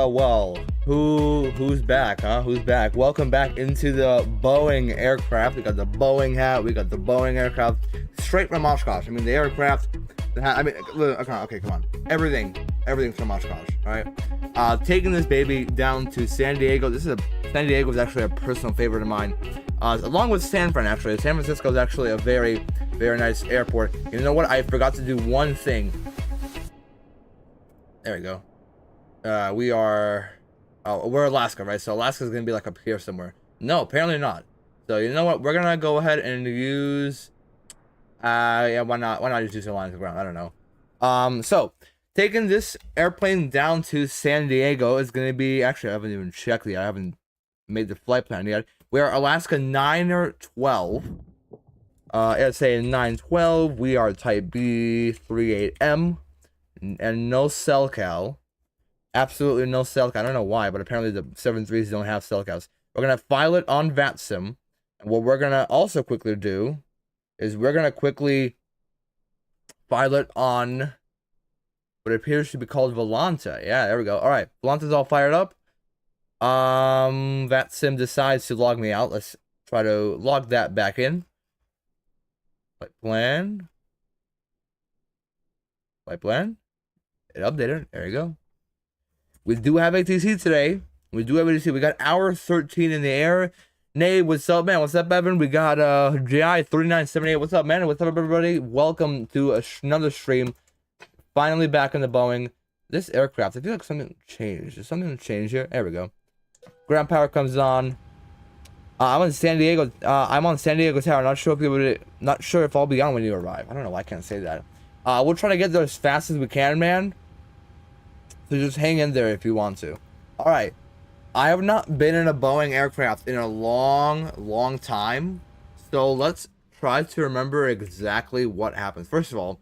Well. Who's back, huh? Who's back? Welcome back into the Boeing aircraft. We got the Boeing hat. We got the Boeing aircraft straight from Oshkosh. I mean, the aircraft. The hat. I mean, okay, come on. Everything's from Oshkosh. All right. Taking this baby down to San Diego. San Diego is actually a personal favorite of mine. Along with San Fran, actually. San Francisco is actually a very, very nice airport. You know what? I forgot to do one thing. There we go. We're Alaska, right? So Alaska's gonna be like up here somewhere. No, apparently not. So you know what? We're gonna go ahead and use yeah, why not just use a line of the ground? I don't know. So taking this airplane down to San Diego is gonna be, actually I haven't even checked yet. I haven't made the flight plan yet. We are Alaska 912. ASA 912. We are type B 38M and no cell cal. Absolutely no cell cal. I don't know why, but apparently the 73s don't have cell cals. We're going to file it on VATSIM. And what we're going to also quickly do is we're going to quickly file it on what appears to be called Volanta. Yeah, there we go. All right, Volanta's all fired up. VATSIM decides to log me out. Let's try to log that back in. Flight plan. It updated. There you go. We do have ATC today. We got hour 13 in the air. Nay, what's up, man? What's up, Evan? We got GI 3978. What's up, man? What's up, everybody? Welcome to another stream. Finally back in the Boeing. This aircraft, I feel like something changed. Is something changed here? There we go. Ground power comes on. I'm in San Diego. I'm on San Diego Tower. Not sure if I'll be on when you arrive. I don't know why I can't say that. We'll try to get there as fast as we can, man. So just hang in there if you want to. All right. I have not been in a Boeing aircraft in a long time. So let's try to remember exactly what happens. First of all,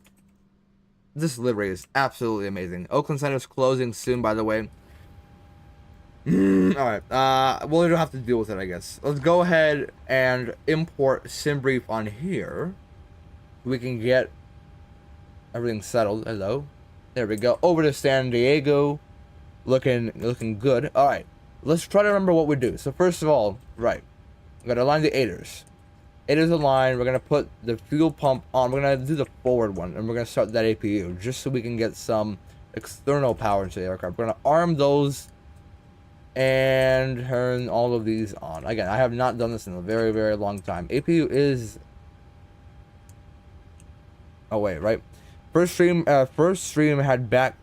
this livery is absolutely amazing. Oakland Center is closing soon, by the way. All right. Well, we don't have to deal with it, I guess. Let's go ahead and import SimBrief on here. We can get everything settled. Hello. There we go. Over to San Diego. Looking good. All right. Let's try to remember what we do. So first of all, right, we're gonna align the aiders. Aiders align. We're gonna put the fuel pump on. We're gonna do the forward one, and we're gonna start that APU just so we can get some external power into the aircraft. We're gonna arm those and turn all of these on. Again, I have not done this in a very, very long time. APU is. Oh wait, right. First stream had back.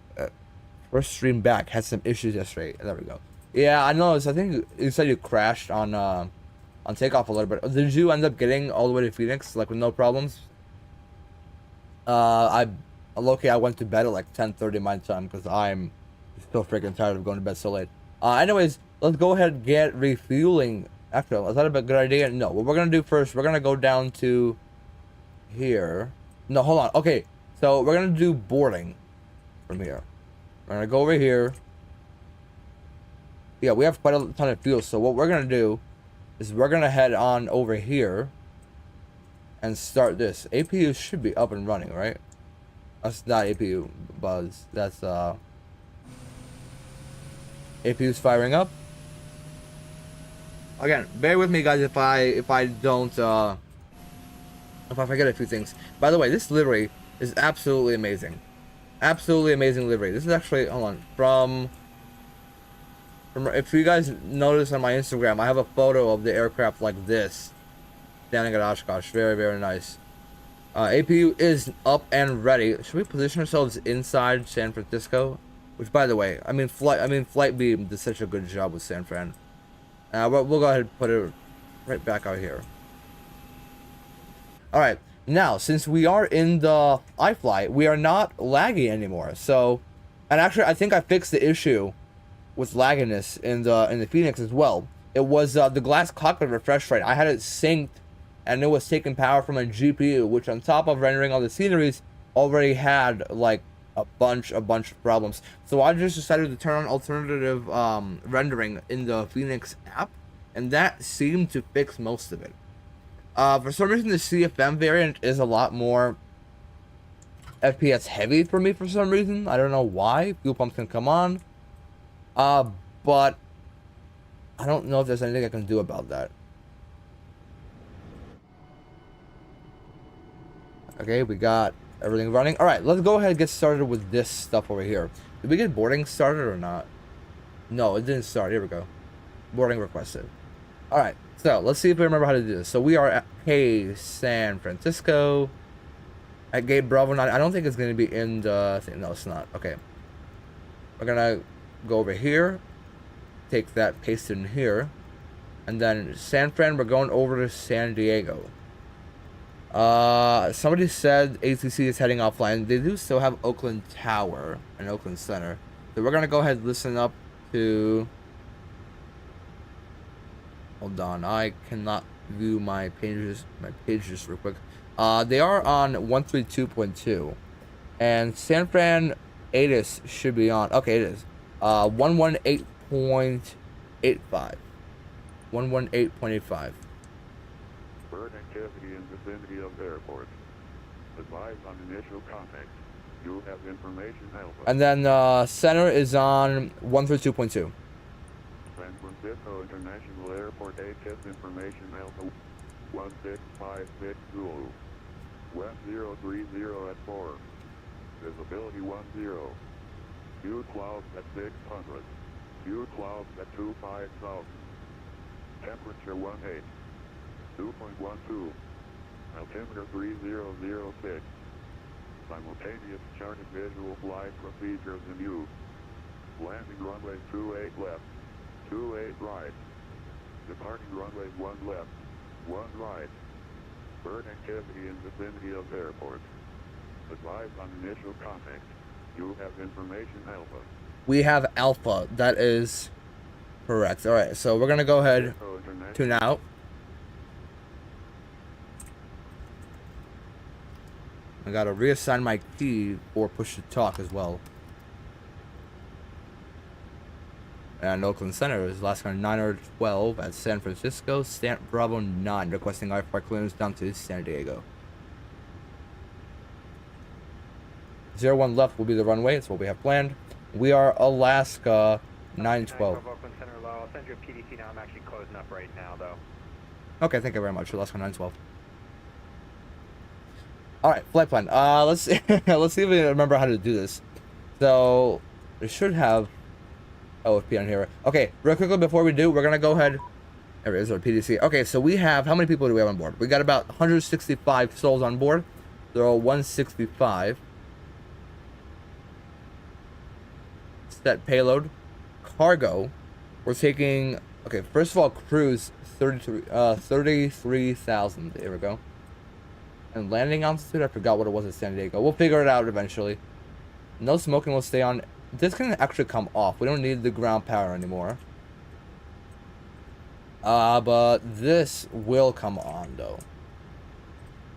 First stream back had some issues yesterday. There we go. Yeah, I noticed. I think you said you crashed on takeoff a little bit. Did you end up getting all the way to Phoenix, like with no problems? I went to bed at like 10:30 my time because I'm still freaking tired of going to bed so late. Anyways, let's go ahead and get refueling. Actually, is that a good idea? No. What we're gonna do first, we're gonna go down to here. No, hold on. Okay, so we're gonna do boarding from here. We're gonna go over here. Yeah, we have quite a ton of fuel, so what we're gonna do is we're gonna head on over here and start this. APU should be up and running, right? That's not APU buzz. That's APU's firing up. Again, bear with me, guys, if I don't if I forget a few things. By the way, this livery is absolutely amazing. Absolutely amazing livery. This is actually, hold on, from if you guys notice on my Instagram, I have a photo of the aircraft like this. Standing at Oshkosh. Very, very nice. APU is up and ready. Should we position ourselves inside San Francisco? Which, by the way, Flightbeam did such a good job with San Fran. We'll go ahead and put it right back out here. All right. Now, since we are in the iFly, we are not laggy anymore. So, and actually, I think I fixed the issue with lagginess in the Phoenix as well. It was the glass cockpit refresh rate. I had it synced, and it was taking power from a GPU, which on top of rendering all the sceneries, already had like a bunch of problems. So I just decided to turn on alternative rendering in the Phoenix app, and that seemed to fix most of it. For some reason, the CFM variant is a lot more FPS heavy for me for some reason. I don't know why. Fuel pumps can come on. But I don't know if there's anything I can do about that. Okay, we got everything running. All right, let's go ahead and get started with this stuff over here. Did we get boarding started or not? No, it didn't start. Here we go. Boarding requested. All right, so let's see if we remember how to do this. So we are at San Francisco. At gate Bravo 9. I don't think it's going to be in the thing. No, it's not. Okay. We're going to go over here. Take that, paste it in here. And then San Fran, we're going over to San Diego. Somebody said ATC is heading offline. They do still have Oakland Tower and Oakland Center. So we're going to go ahead and listen up to... Hold on. I cannot view my pages real quick. They are on 132.2. And San Fran ATIS should be on. Okay, it is. 118.85. 118.85. Bird activity in vicinity of airport. Advise on initial contact. You have information alpha. And then center is on 132.2. San Francisco International Airport ATIS information alpha 16560. West 030 at 4. Visibility 10. Few clouds at 600. Few clouds at 25,000. Temperature 18. 2.12. Altimeter 3006. Simultaneous charted visual flight procedures in use. Landing runway 28 left. 28 right. Departing runway 1 left. 1 right. Bird activity in vicinity of airport. Advise on initial contact. You have information alpha. We have alpha. That is correct. All right, so we're gonna go ahead tune out. I gotta reassign my key or push to talk as well. And Oakland Center is Alaska 912 at San Francisco. Stamp Bravo 9 requesting iFly clearance down to San Diego. 01 left will be the runway. It's what we have planned. We are Alaska 912. Oakland Center low. I'll send you a PDC now. I'm actually closing up right now, though. Okay, thank you very much. Alaska 912. All right, flight plan. Let's see. Let's see if we remember how to do this. So we should have OFP on here. Okay, real quickly before we do, we're gonna go ahead. There is our PDC. Okay, so we have, how many people do we have on board? We got about 165 souls on board. They're all 165. Set payload. Cargo. We're taking, okay, first of all, cruise 33,000. There we go. And landing altitude, I forgot what it was at San Diego. We'll figure it out eventually. No smoking will stay on. This can actually come off. We don't need the ground power anymore. But this will come on though.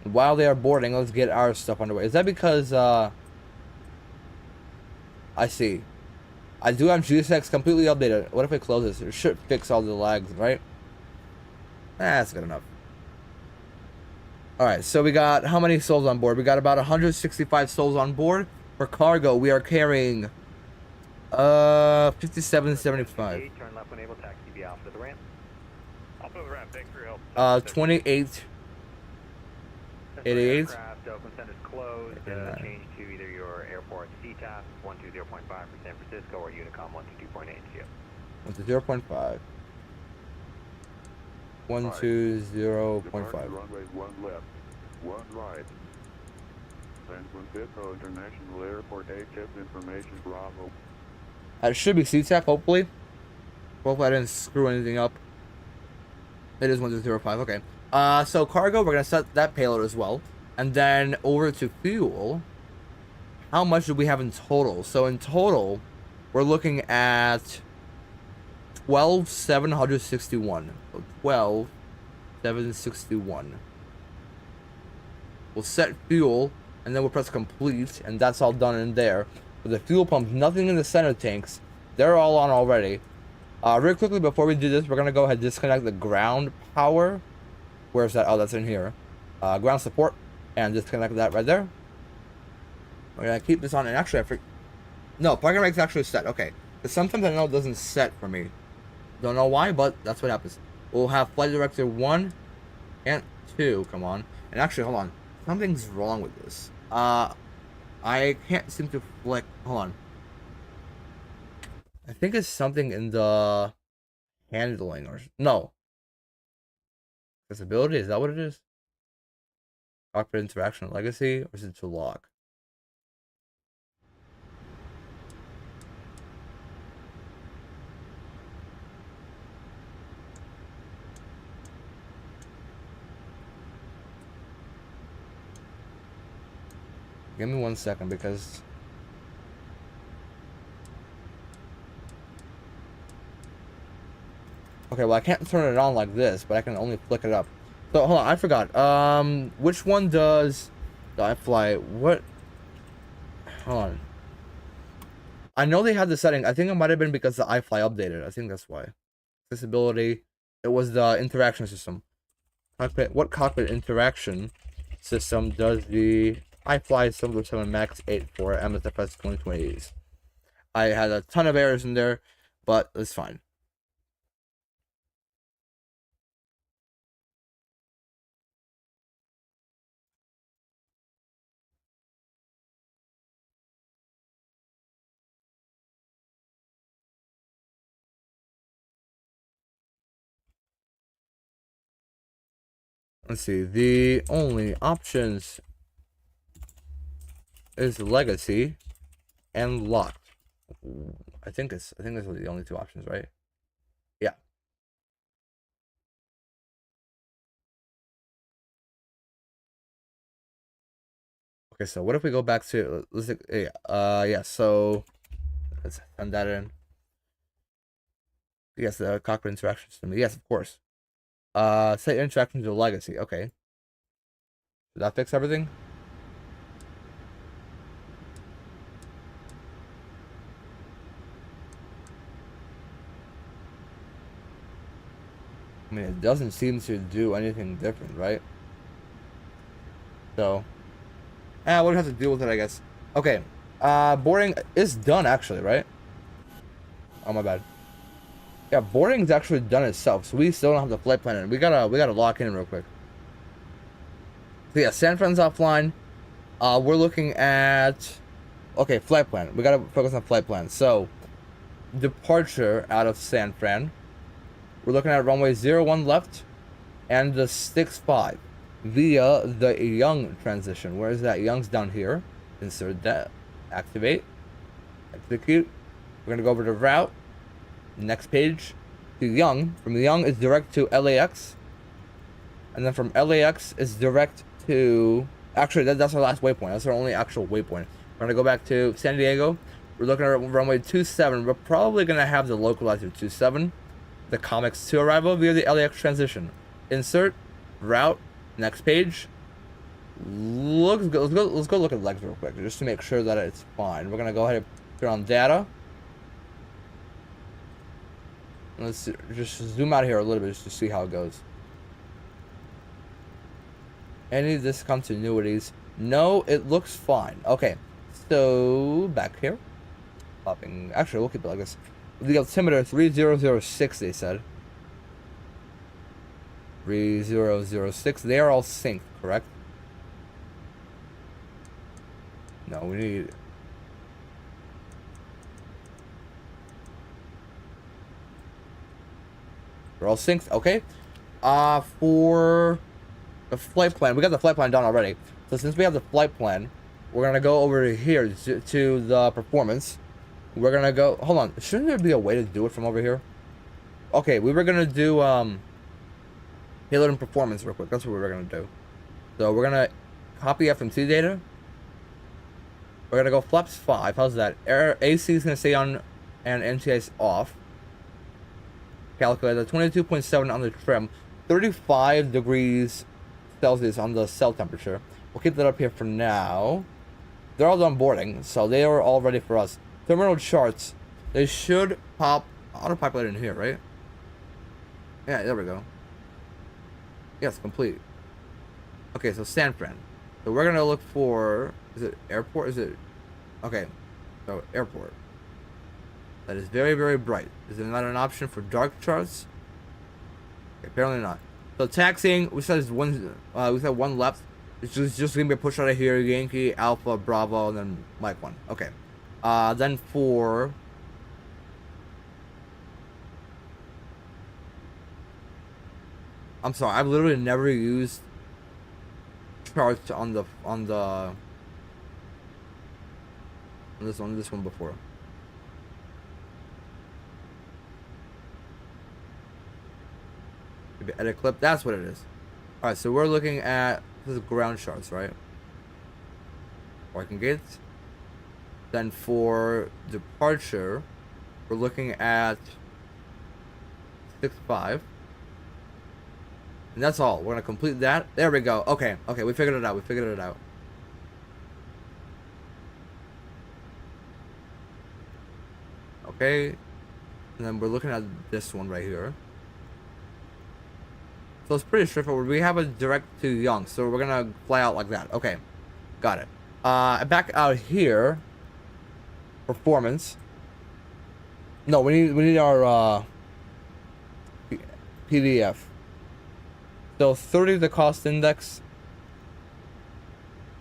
While they are boarding, let's get our stuff underway. Is that because I see. I do have GSX completely updated. What if I close this? It should fix all the lags, right? That's good enough. Alright, so we got how many souls on board? We got about 165 souls on board. For cargo, we are carrying 5775. Turn left when able, taxi be out for the ramp. Off of the ramp, thanks for your help. 2888. Oakland Center's closed. Change to either your airport CTAF 120.5 for San Francisco or Unicom 122.8 to you. 120.5. 120.5. Departure runway 1 left, 1 right. San Francisco International Airport HS information Bravo. It should be CTAP, hopefully. Hopefully I didn't screw anything up. It is 105, okay. So cargo, we're gonna set that payload as well. And then over to fuel. How much do we have in total? So in total, we're looking at 12,761. So 12,761. We'll set fuel, and then we'll press complete, and that's all done in there. With the fuel pumps, nothing in the center tanks. They're all on already. Real quickly, before we do this, we're gonna go ahead and disconnect the ground power. Where's that? Oh, that's in here. Ground support, and disconnect that right there. We're gonna keep this on, and actually, no, parking brake's actually set. Okay, because sometimes I know it doesn't set for me. Don't know why, but that's what happens. We'll have flight director 1 and 2. Come on, and actually, hold on. Something's wrong with this. I can't seem to flick. Hold on. I think it's something in the handling or no. Accessibility, is that what it is? Cockpit interaction legacy, or is it to lock? Give me 1 second because okay, well I can't turn it on like this, but I can only flick it up. So hold on, I forgot. Which one does the iFly? What? Hold on. I know they had the setting. I think it might have been because the iFly updated. I think that's why. Accessibility. It was the interaction system. Cockpit. What cockpit interaction system does the iFly 747 Max 8 for MSFS 2020s? I had a ton of errors in there, but it's fine. Let's see. The only options is legacy and locked. I think those are the only 2 options, right? Yeah. Okay, so what if we go back to yeah, so let's send that in. Yes, the cockpit interaction system. Yes, of course. Set interaction to legacy. Okay. Did that fix everything? I mean, it doesn't seem to do anything different, right? So, we'll have to deal with it, I guess. Okay. Boarding is done, actually, right? Oh, my bad. Yeah, boarding's actually done itself, so we still don't have the flight plan in. We gotta lock in real quick. So yeah, San Fran's offline. We're looking at flight plan. We gotta focus on flight plan. So departure out of San Fran. We're looking at runway 01 left and the 65 via the Young transition. Where is that? Young's down here. Insert that. Activate. Execute. We're gonna go over to route. Next page to Young. From Young is direct to LAX, and then from LAX is direct to actually that's our last waypoint. That's our only actual waypoint. We're gonna go back to San Diego. We're looking at runway 27. We're probably gonna have the localizer 27, the Comics 2 arrival via the LAX transition. Insert route. Next page. Let's go look at legs real quick just to make sure that it's fine. We're gonna go ahead and turn on data. Let's just zoom out here a little bit just to see how it goes. Any discontinuities? No, it looks fine. Okay, so back here. Popping. Actually, we'll keep it like this. The altimeter 3006, they said. 3006. They are all synced, correct? No, we need. We're all synced. Okay. For the flight plan, we got the flight plan done already. So since we have the flight plan, we're gonna go over here to the performance. We're gonna go. Hold on. Shouldn't there be a way to do it from over here? Okay, we were gonna do payload and performance real quick. That's what we were gonna do. So we're gonna copy FMC data. We're gonna go flaps 5. How's that? AC is gonna stay on and NTI is off. Calculate 22.7 on the trim, 35 degrees Celsius on the cell temperature. We'll keep that up here for now. They're all done boarding, so they are all ready for us. Terminal charts. They should pop autopilot in here, right? Yeah, there we go. Yes, complete. Okay, so San Fran. So we're gonna look for, is it airport? Is it, okay, so airport. That is very, very bright. Is there not an option for dark charts? Okay, apparently not. So taxiing, we said one left. It's just gonna be a push out of here, Yankee, Alpha, Bravo, and then Mike 1. Okay. Then for I'm sorry, I've literally never used charts on this one before. Maybe edit clip. That's what it is. All right, so we're looking at this is ground charts, right? Parking gates. Then for departure, we're looking at 6.5. And that's all. We're gonna complete that. There we go. Okay, we figured it out. Okay. And then we're looking at this one right here. So it's pretty straightforward. We have a direct to Young, so we're gonna fly out like that. Okay. Got it. Back out here. Performance. No, we need our PDF. So 30 the cost index.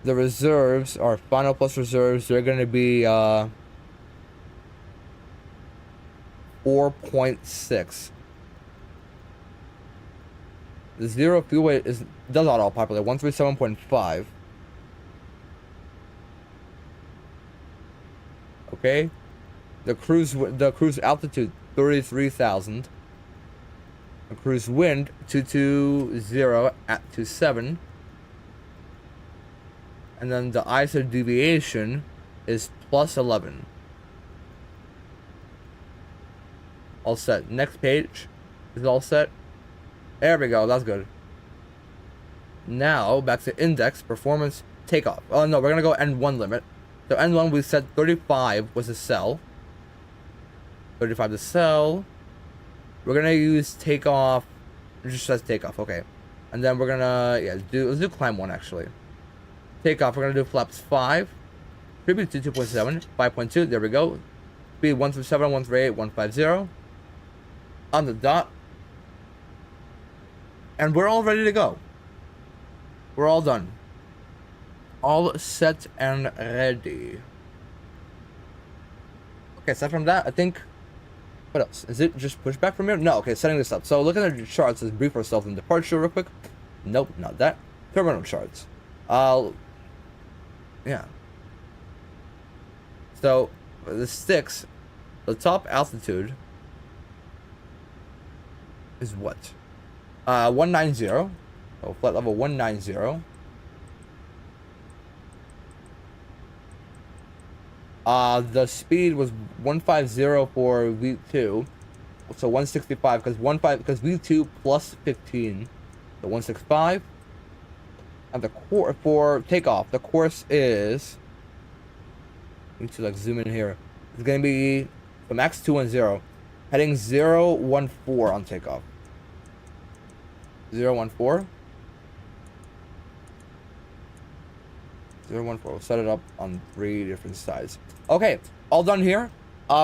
The reserves, our final plus reserves, they're gonna be 4.6. The zero fuel weight does not all populate 137.5. Okay. The cruise altitude 33,000. The cruise wind 220 at 27. And then the ISO deviation is plus 11. All set. Next page is all set. There we go. That's good. Now back to index performance takeoff. Oh no, we're gonna go N1 limit. So N1 we said 35 was a cell. 35 to cell. We're gonna use takeoff. It just says takeoff. Okay. And then we're gonna let's do climb 1 actually. Takeoff. We're gonna do flaps 5. Tribute to 2.7, 5.2. There we go. Speed 137, 138, 150. On the dot. And we're all ready to go. We're all done. All set and ready. Okay, aside from that, I think... What else? Is it just pushback from here? No, okay, setting this up. So looking at the charts, let's brief ourselves in departure real quick. Nope, not that. Terminal charts. Yeah. So, the sticks, the top altitude is what? 190. So flight level 190. The speed was 150 for V2, so 165 because V2 plus 15, so 165. And the core for takeoff, the course is. Need to zoom in here. It's gonna be the max 210, heading 014 on takeoff. 014. 014. We'll set it up on 3 different sides. Okay, all done here.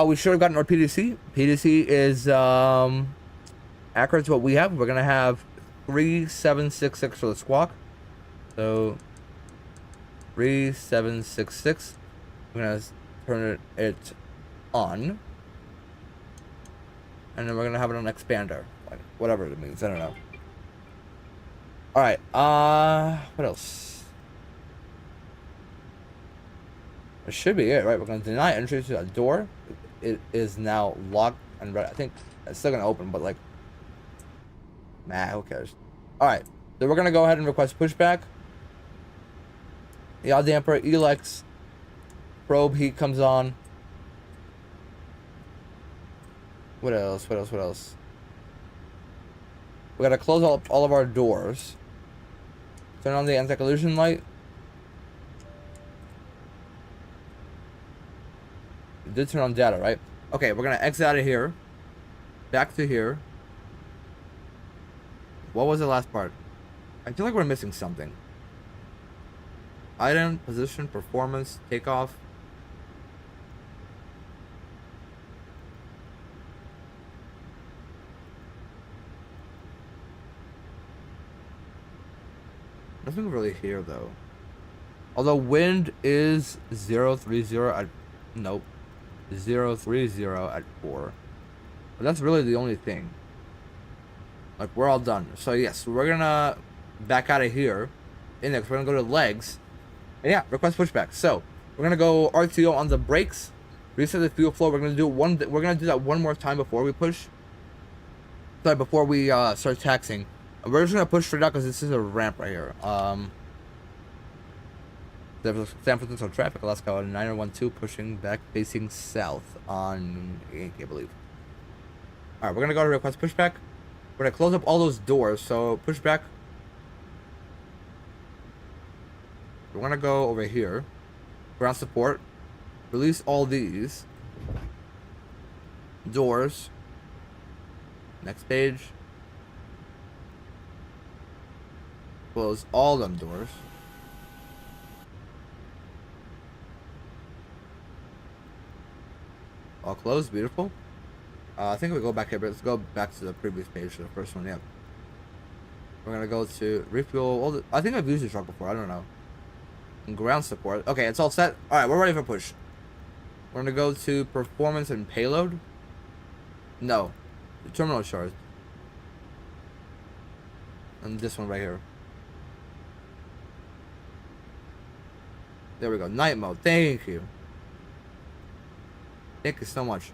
We should have gotten our PDC. PDC is accurate to what we have. We're gonna have 3766 for the squawk. So 3766. We're gonna turn it on, and then we're gonna have it on expander, like whatever it means. I don't know. All right. What else? It should be it, right? We're gonna deny entry to that door. It is now locked and red. I think it's still gonna open, but like, nah, who cares? All right. So we're gonna go ahead and request pushback. Yaw damper, Elex, probe heat comes on. What else? What else? What else? We gotta close all of our doors. Turn on the anti-collision light. We did turn on data, right? Okay, we're gonna exit out of here. Back to here. What was the last part? I feel like we're missing something. Item, position, performance, takeoff. Nothing really here though. Although wind is 030 at nope. 030 at 4. But that's really the only thing. Like we're all done. So yes, we're gonna back out of here. Index, we're gonna go to legs. And yeah, request pushback. So we're gonna go RTO on the brakes, reset the fuel flow. We're gonna do that one more time before we push. Sorry, before we start taxing. And we're just gonna push straight out because this is a ramp right here. San Francisco traffic, Alaska 912 pushing back facing south on Yankee, I believe. Alright, we're gonna go to request pushback. We're gonna close up all those doors, so pushback. We're gonna go over here. Ground support. Release all these. Doors. Next page. Close all them doors. All closed, beautiful. I think we go back here, but let's go back to the previous page, the first one, yeah. We're gonna go to refuel. I think I've used this truck before, I don't know. And ground support. Okay, it's all set. Alright, we're ready for push. We're gonna go to performance and payload. No. The terminal chart. And this one right here. There we go. Night mode. Thank you. Thank you so much.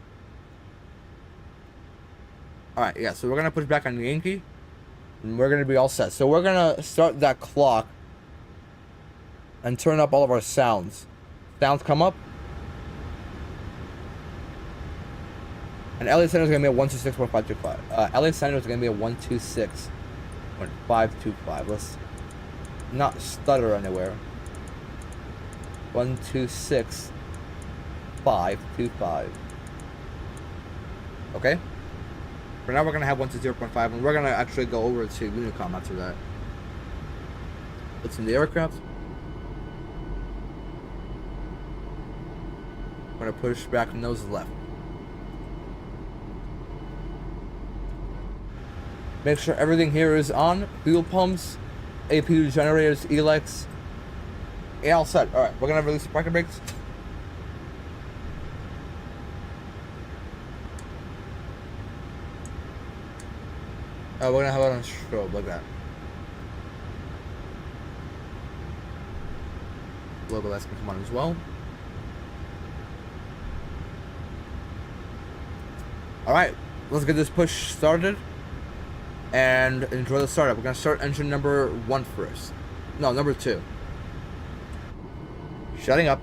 Alright, yeah, so we're gonna push back on Yankee. And we're gonna be all set. So we're gonna start that clock and turn up all of our sounds. Sounds come up. And LA Center is gonna be a 126.525. LA Center is gonna be a 126.525. Let's not stutter anywhere. 126.525. Okay. For now, we're gonna have 120.5, and we're gonna actually go over to Unicom after that. What's in the aircraft? We're gonna push back nose left. Make sure everything here is on. Fuel pumps, APU generators, Elex. Yeah, all set. Alright, we're gonna release the parking brakes. We're gonna have it on strobe like that. Logo that's gonna come on as well. Alright, let's get this push started and enjoy the startup. We're gonna start engine number 1 first. No, number 2. Shutting up.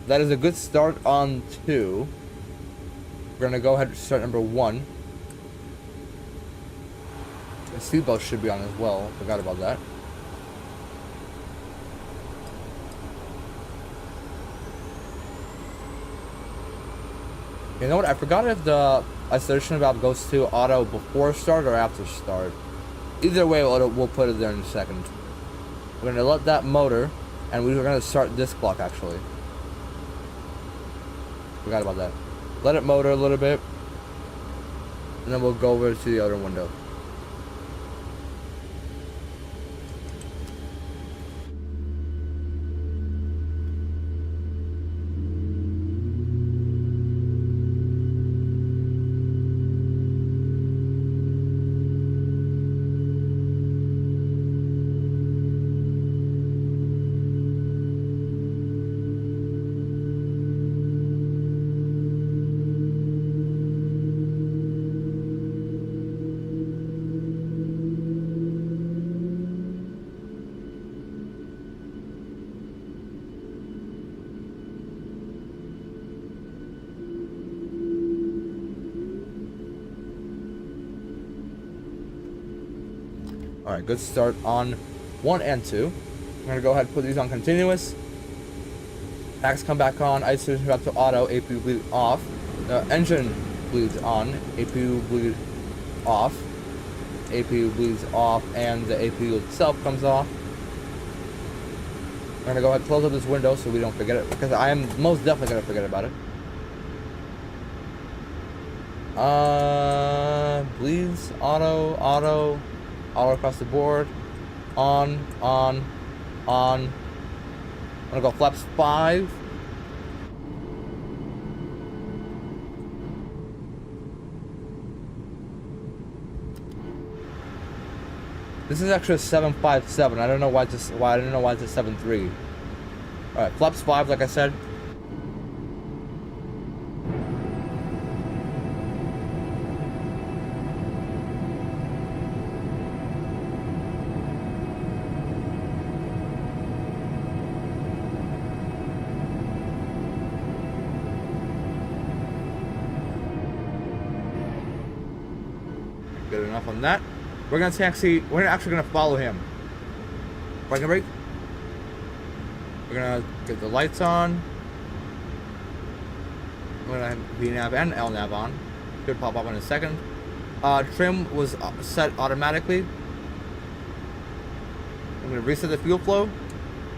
that is a good start on 2. We're gonna go ahead and start number 1. The seatbelt should be on as well. Forgot about that. You know what? I forgot if the isolation valve goes to auto before start or after start. Either way, we'll put it there in a second. We're gonna let that motor, and we're gonna start this clock actually. Forgot about that. Let it motor a little bit, and then we'll go over to the other window. Alright, good start on 1 and 2. I'm going to go ahead and put these on continuous. Packs come back on, isolation back to auto, APU bleed off. The engine bleeds on, APU bleed off. APU bleeds off, and the APU itself comes off. I'm going to go ahead and close up this window so we don't forget it, because I am most definitely going to forget about it. Bleeds, auto across the board. On. I'm gonna go flaps 5. This is actually a 757. I don't know why it's a 73. Alright, flaps 5 like I said. Good enough on that. We're actually gonna follow him. Parking brake. We're gonna get the lights on. We're gonna have VNav and LNav on. Should pop up in a second. Trim was set automatically. I'm gonna reset the fuel flow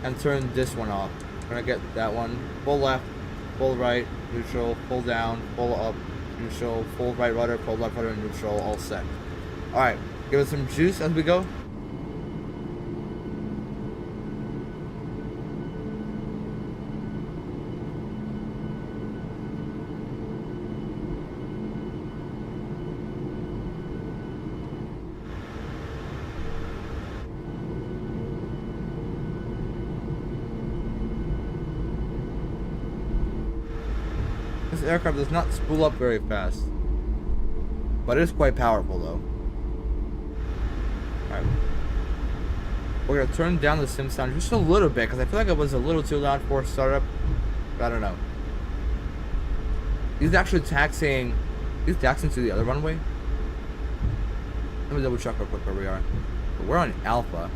and turn this one off. We're gonna get that one full left, full right, neutral, full down, full up, neutral, full right rudder, full left rudder, neutral, all set. Alright, give it some juice as we go. This aircraft does not spool up very fast, but it is quite powerful though. Alright. We're going to turn down the sim sound just a little bit because I feel like it was a little too loud for startup. But I don't know. He's actually taxiing. He's taxiing to the other runway. Let me double check real quick where we are. We're on Alpha.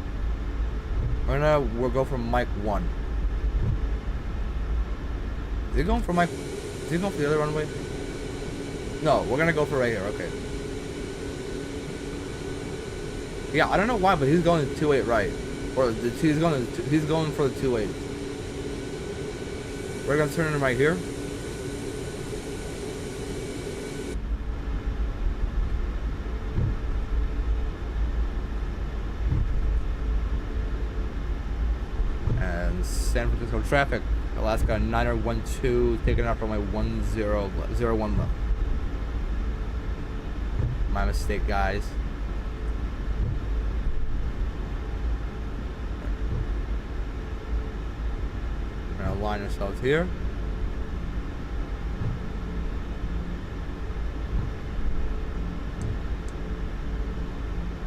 We'll go from Mike 1. Is he going for Mike? Is he going for the other runway? No, we're gonna go for right here. Okay. Yeah, I don't know why, but he's going to 28 right, or he's going for the 28. We're gonna turn him right here. And San Francisco traffic, Alaska 912, taking off from my 1001 left. My mistake, guys. We're gonna align ourselves here.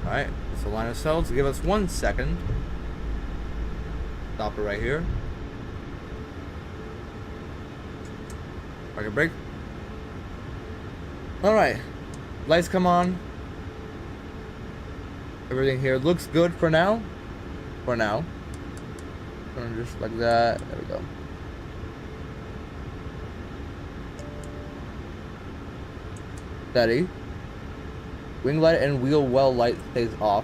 Alright, let's align ourselves. Give us 1 second. Stop it right here. Parking brake. Alright. Lights come on. Everything here looks good for now. For now. Just like that. There we go. Steady. Wing light and wheel well light stays off.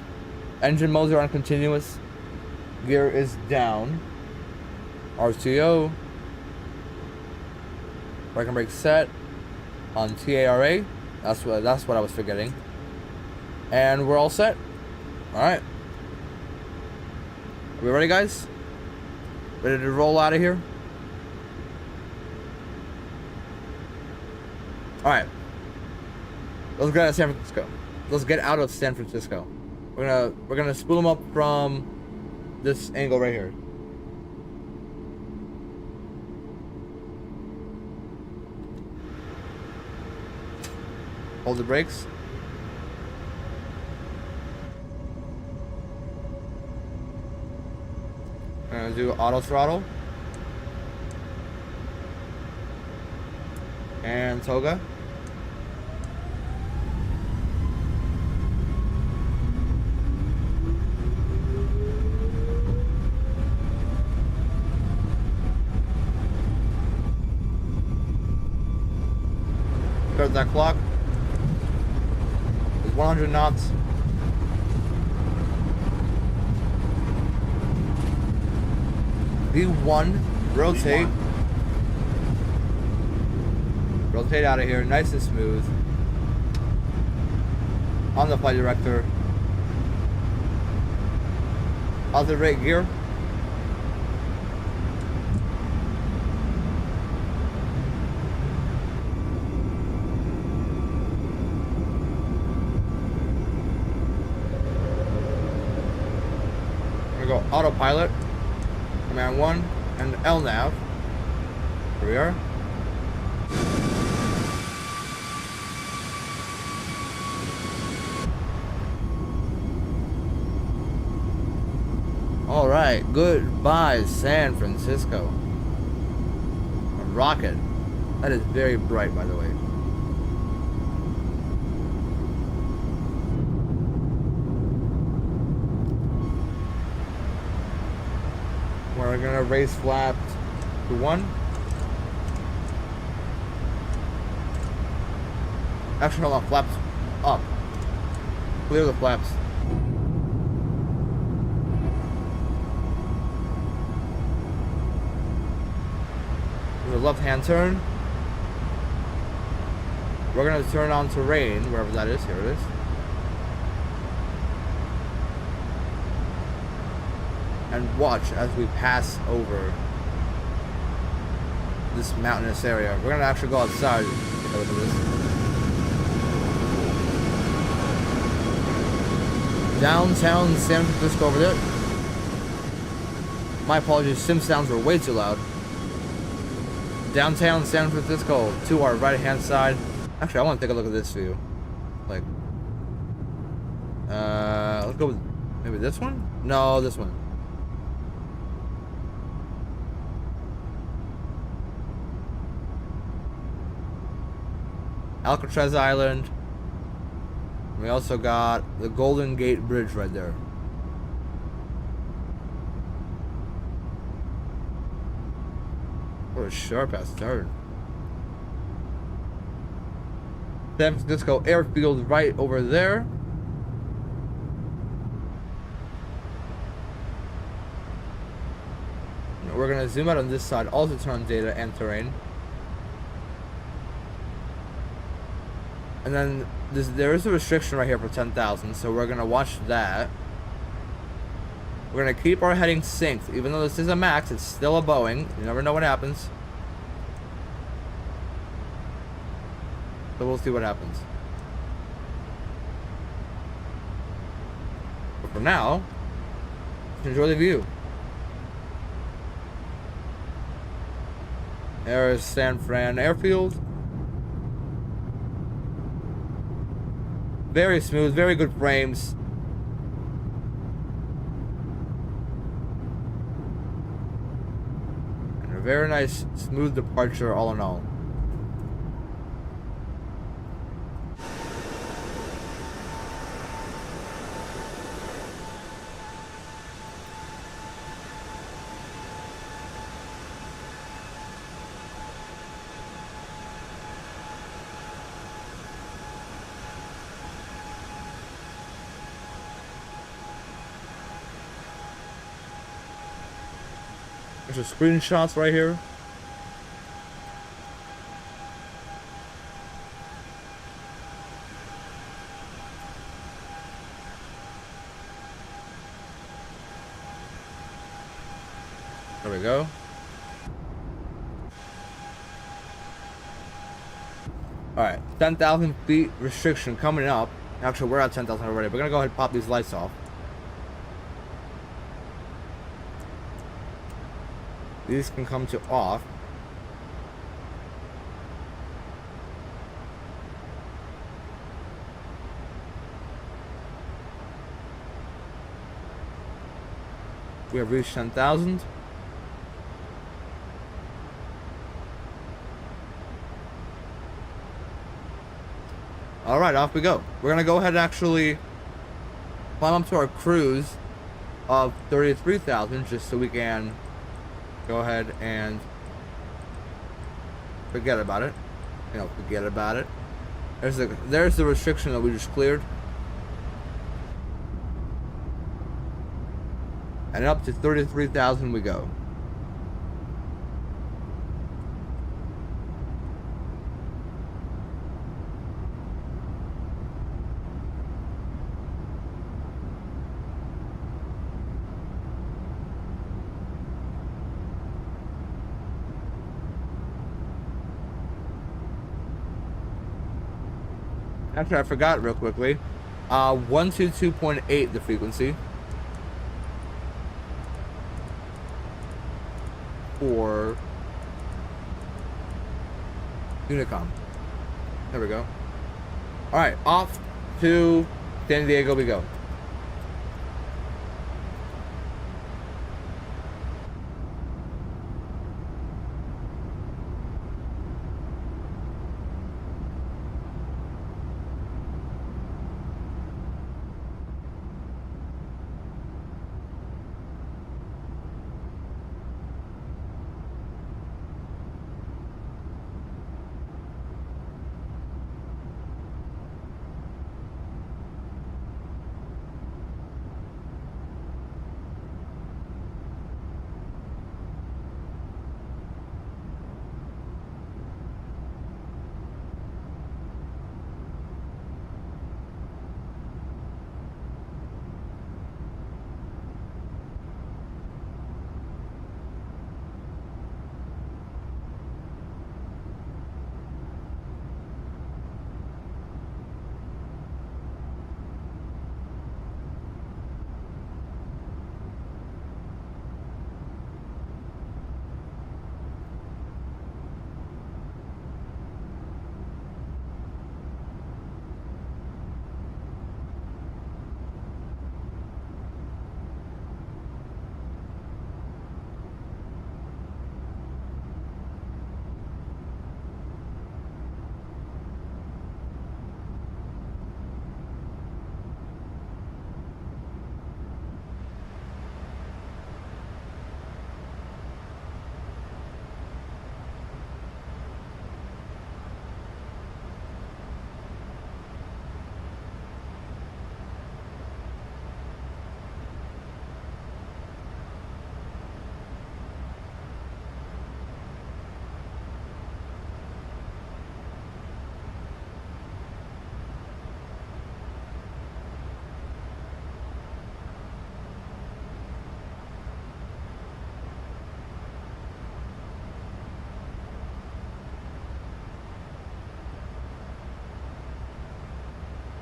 Engine modes are on continuous. Gear is down. RTO. Parking brake set on TARA. That's what I was forgetting. And we're all set. All right. Are we ready, guys? Ready to roll out of here? All right. Let's get out of San Francisco. Let's get out of San Francisco. We're gonna spool them up from this angle right here. Hold the brakes. I'm gonna do auto throttle. And toga. Start that clock. It's 100 knots. V1, rotate. Rotate out of here, nice and smooth. On the flight director. Out the right gear. Go autopilot, command 1, and LNAV. Here we are. All right, goodbye, San Francisco. A rocket. That is very bright, by the way. We're gonna raise flaps to 1. Actually, hold on, flaps up. Clear the flaps. Do a left-hand turn. We're gonna turn on terrain, wherever that is. Here it is. And watch as we pass over this mountainous area. We're gonna actually go outside and take a look at this. Downtown San Francisco over there. My apologies, sim sounds were way too loud. Downtown San Francisco to our right hand side. Actually, I want to take a look at this view. Like, let's go with maybe this one? No, this one. Alcatraz Island. We also got the Golden Gate Bridge right there. What a sharp ass turn. San Francisco Airfield right over there. We're gonna zoom out on this side, also turn on data and terrain. And then there is a restriction right here for 10,000, so we're gonna watch that. We're gonna keep our heading synced, even though this is a Max, it's still a Boeing. You never know what happens. So we'll see what happens. But for now, enjoy the view. There is San Fran Airfield. Very smooth, very good frames. And a very nice, smooth departure all in all. There's a screenshots right here. There we go. Alright, 10,000 feet restriction coming up. Actually, we're at 10,000 already. We're gonna go ahead and pop these lights off. These can come to off. We have reached 10,000. Alright, off we go. We're gonna go ahead and actually climb up to our cruise of 33,000 just so we can go ahead and forget about it. You know, forget about it. There's the restriction that we just cleared. And up to 33,000 we go. Actually, I forgot real quickly. 122.8 the frequency. For Unicom. There we go. Alright, off to San Diego we go.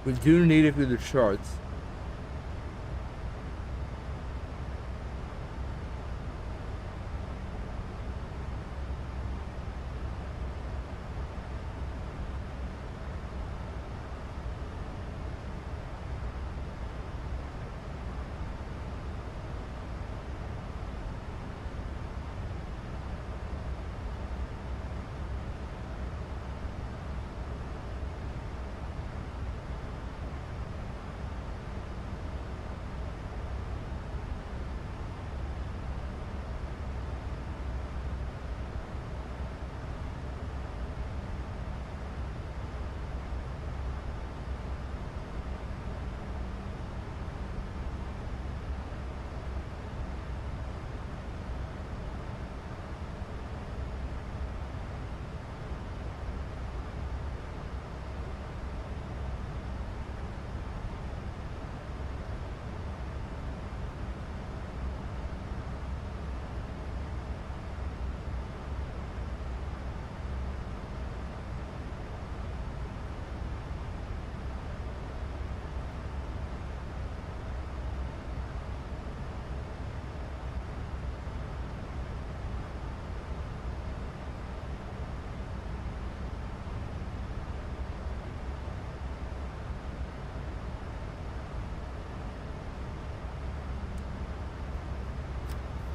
We do need it through the charts.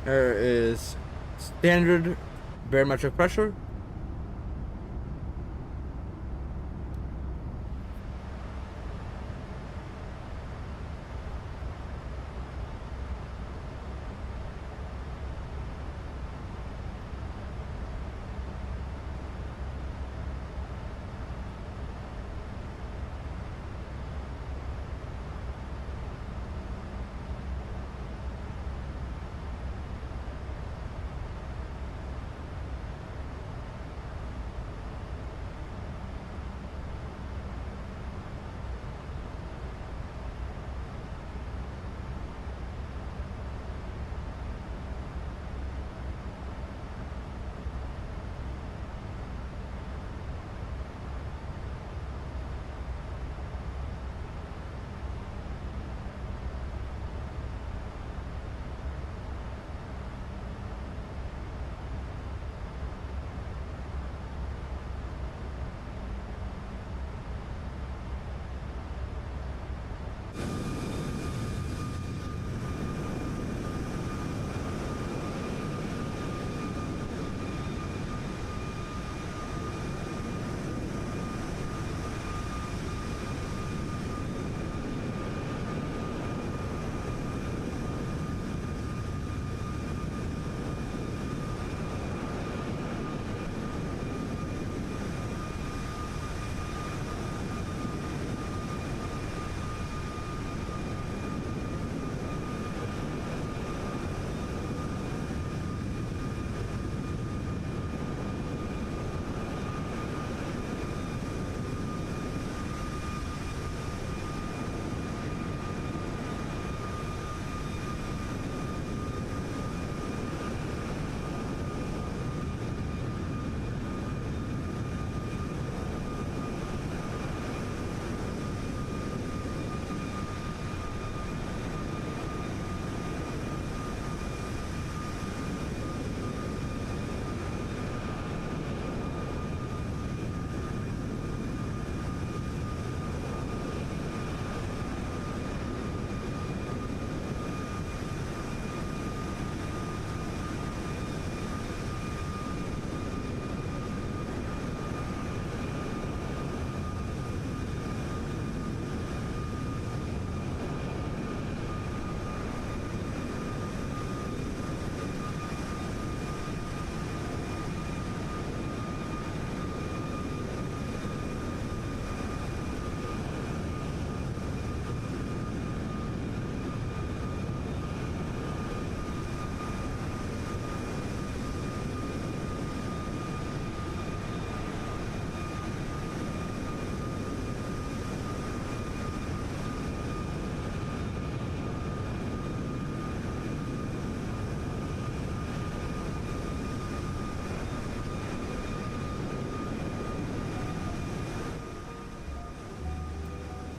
There is standard barometric pressure.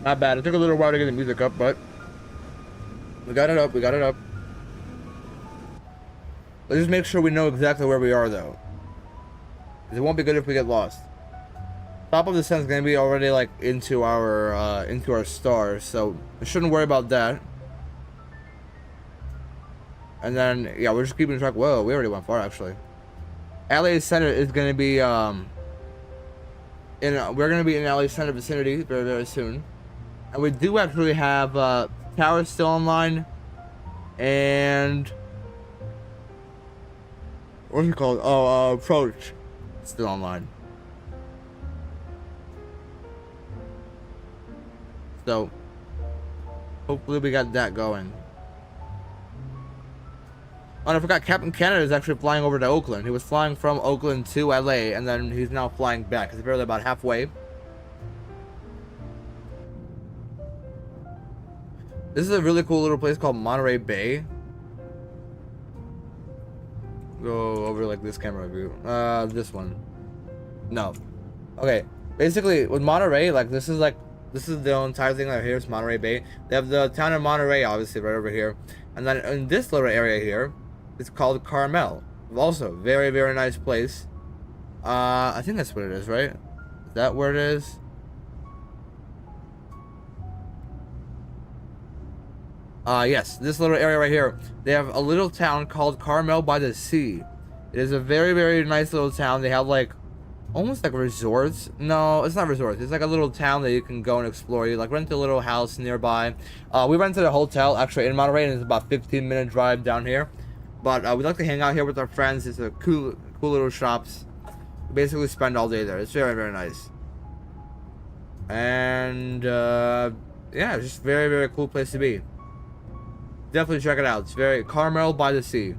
Not bad. It took a little while to get the music up, but we got it up. We got it up. Let's just make sure we know exactly where we are, though. Because it won't be good if we get lost. Top of the sun is going to be already, like, into our stars, so we shouldn't worry about that. And then, yeah, we're just keeping track. Whoa, we already went far, actually. LA Center is going to be, we're going to be in LA Center vicinity very, very soon. And we do actually have, Tower still online. And what's it called? Oh, Approach still online. So hopefully we got that going. Oh, and I forgot Captain Canada is actually flying over to Oakland. He was flying from Oakland to LA, and then he's now flying back. He's barely about halfway. This is a really cool little place called Monterey Bay. Go over like this camera view. This one. No. Okay. Basically, with Monterey, like this is the entire thing right here is Monterey Bay. They have the town of Monterey, obviously, right over here, and then in this little area here, it's called Carmel. Also, very, very nice place. I think that's what it is, right? Is that where it is? Yes, this little area right here. They have a little town called Carmel by the Sea. It is a very, very nice little town. They have like almost like resorts. No, it's not resorts. It's like a little town that you can go and explore. You like rent a little house nearby. We rented a hotel actually in Monterey, and it's about 15-minute drive down here. But we like to hang out here with our friends. It's a cool little shops. We basically spend all day there. It's very, very nice. And yeah, it's just very, very cool place to be. Definitely check it out. It's very Carmel by the Sea.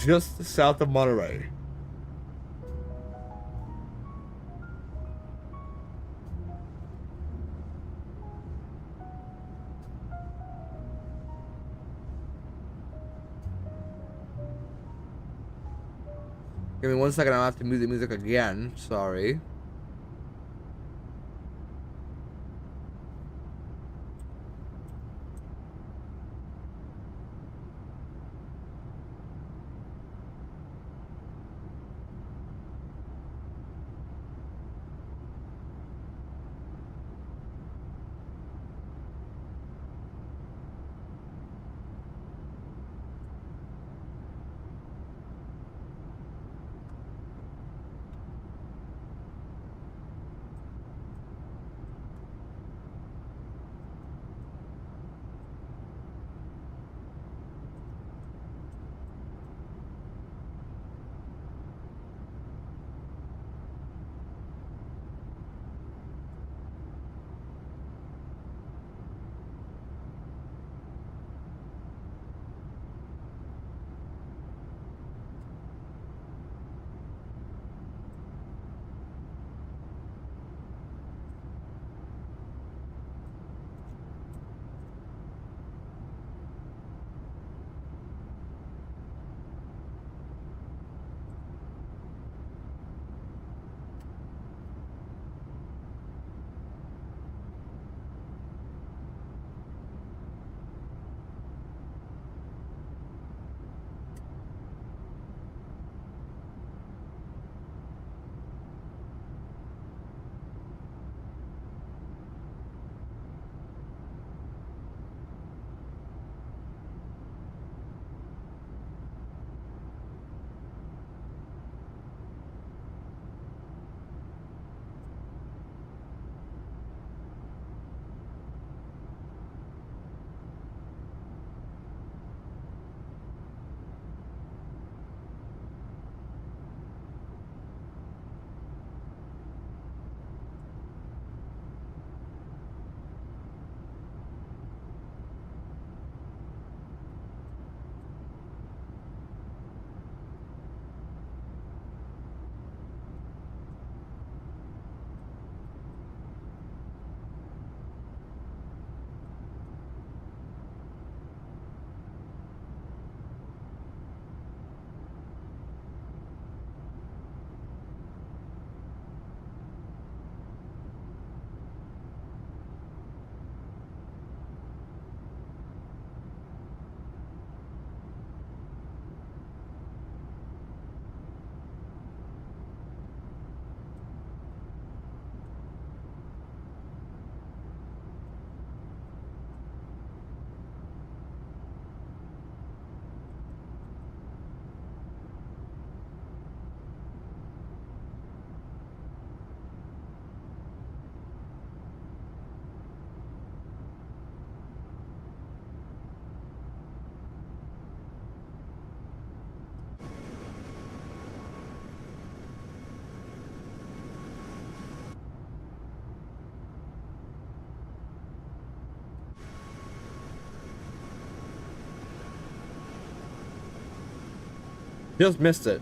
Just south of Monterey. Give me 1 second, I'll have to mute the music again. Sorry. Just missed it.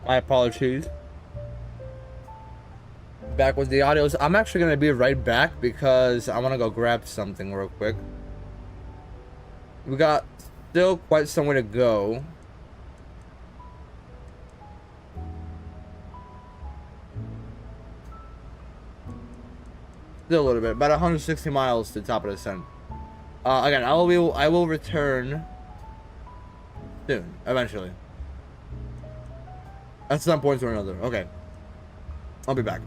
My apologies. Back with the audios. I'm actually gonna be right back because I want to go grab something real quick. We got still quite somewhere to go. Still a little bit, about 160 miles to the top of the sun. Again, I will return soon, eventually. At some point or another. Okay, I'll be back.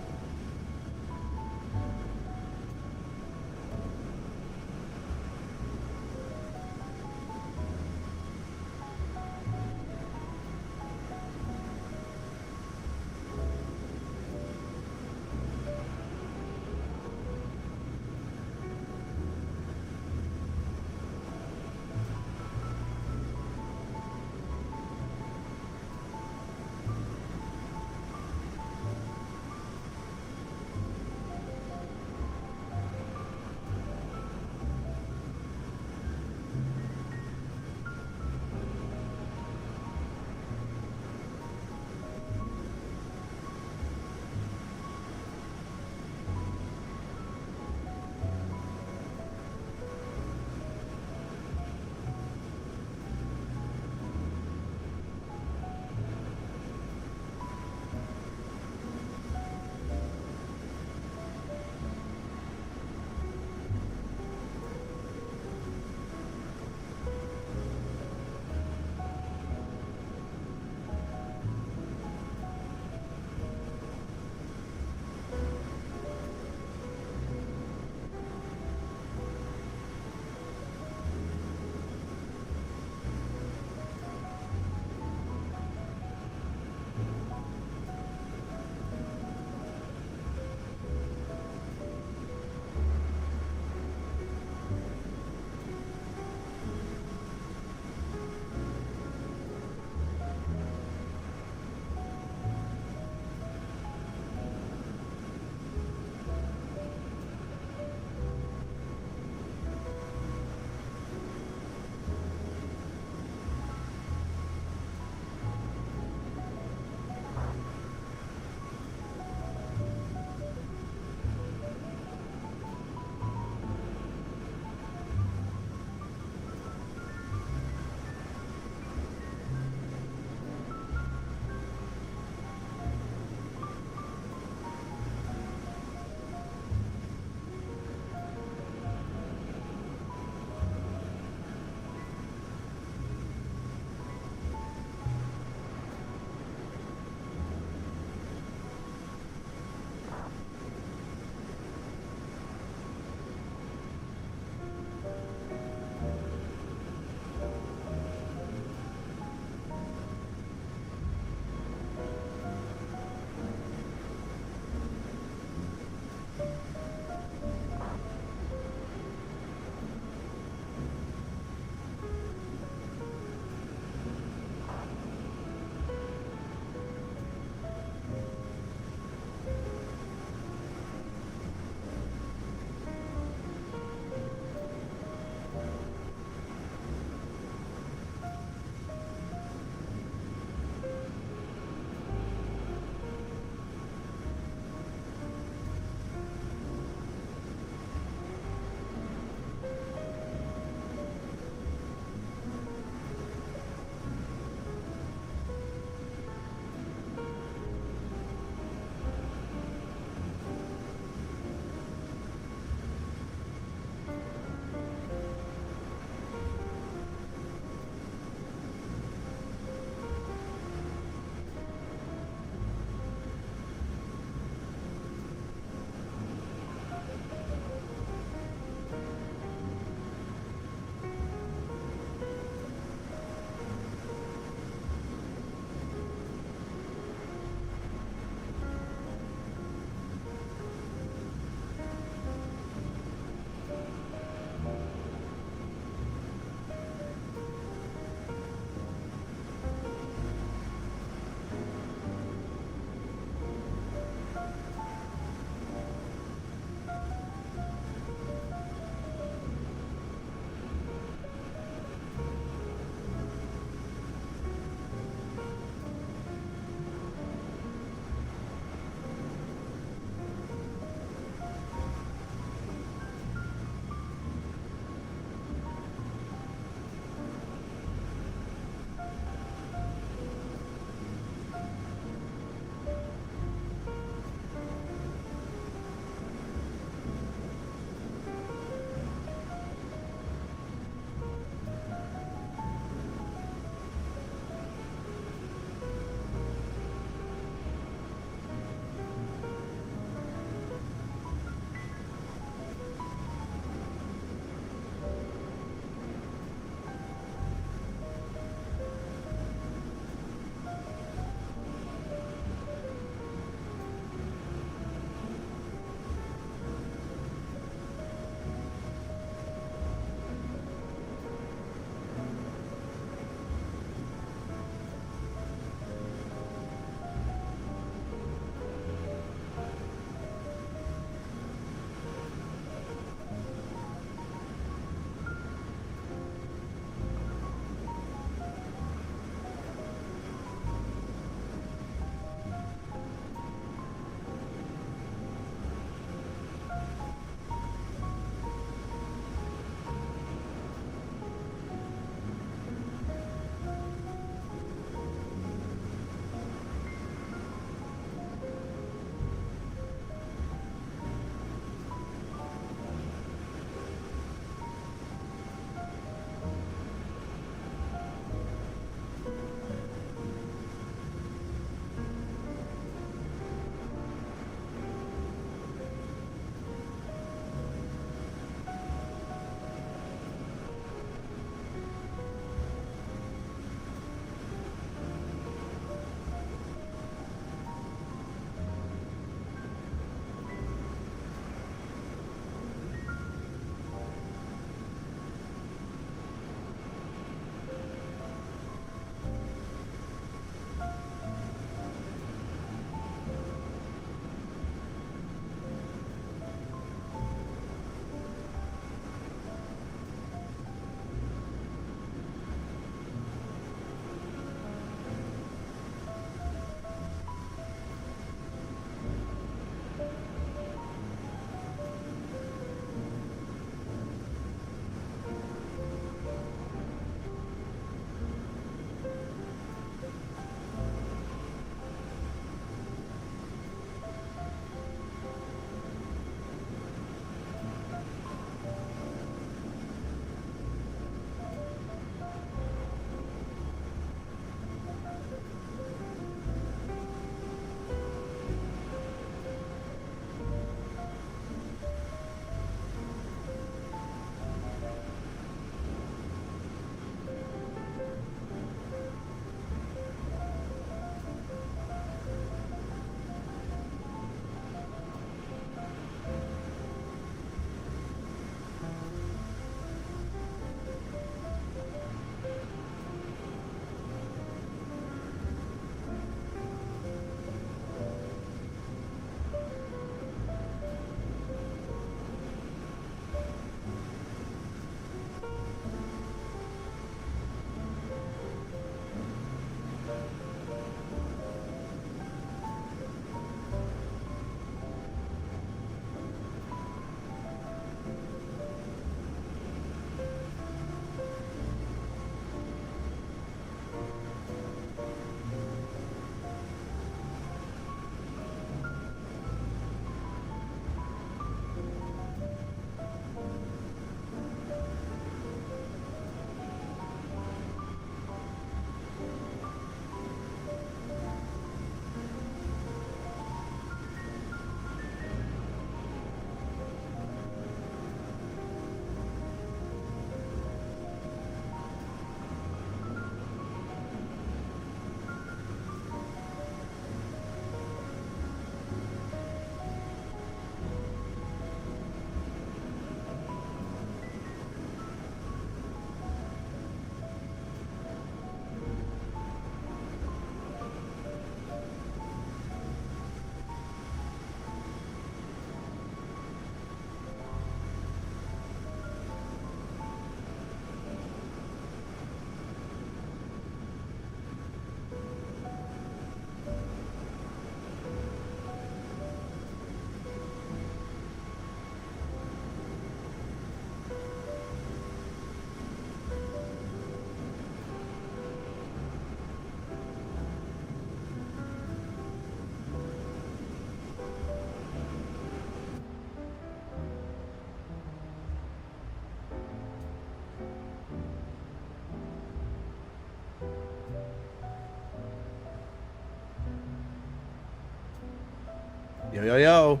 Yo, yo, yo.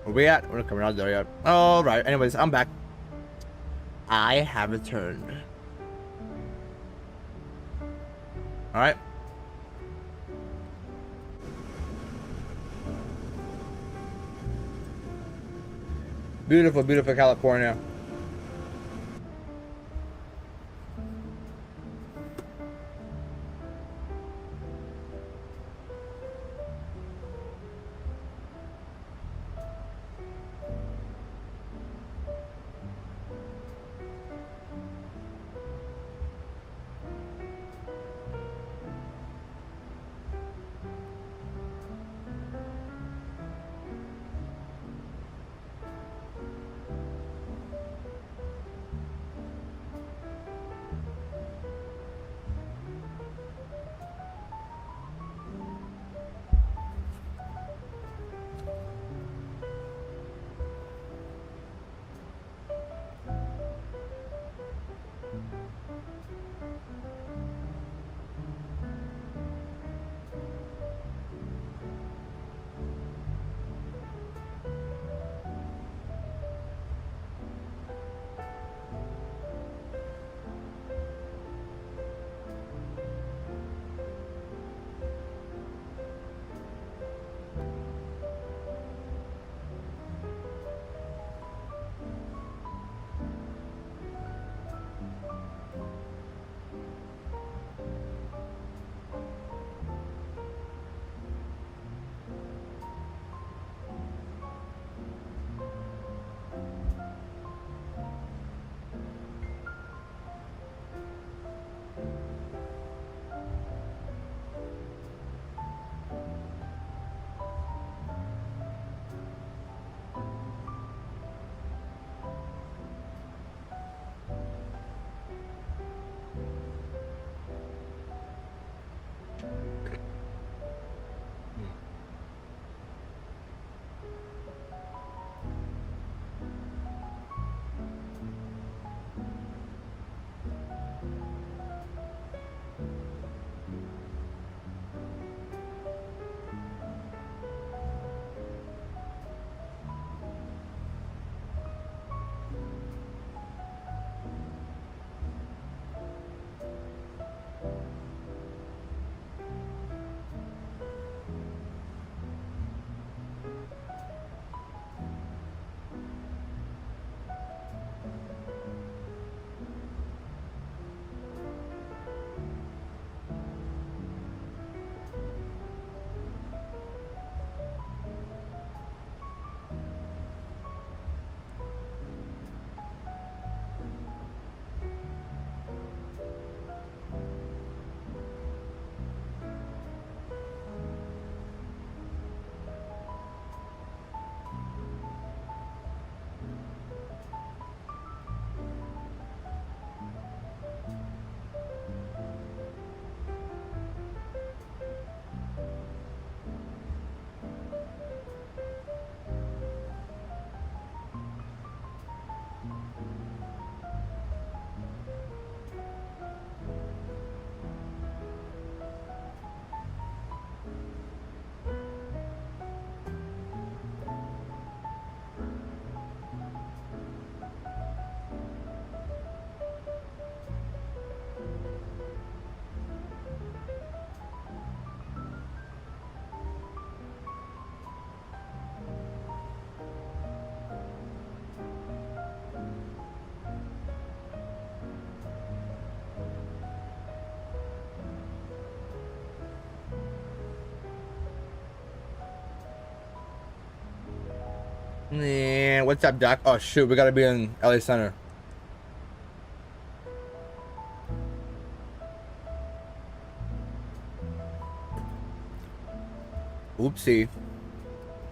Where we at? We're coming out there yet. All right. Anyways, I'm back. I have returned. All right. Beautiful, beautiful California. Yeah, what's up, Doc? Oh shoot, we gotta be in LA Center. Oopsie.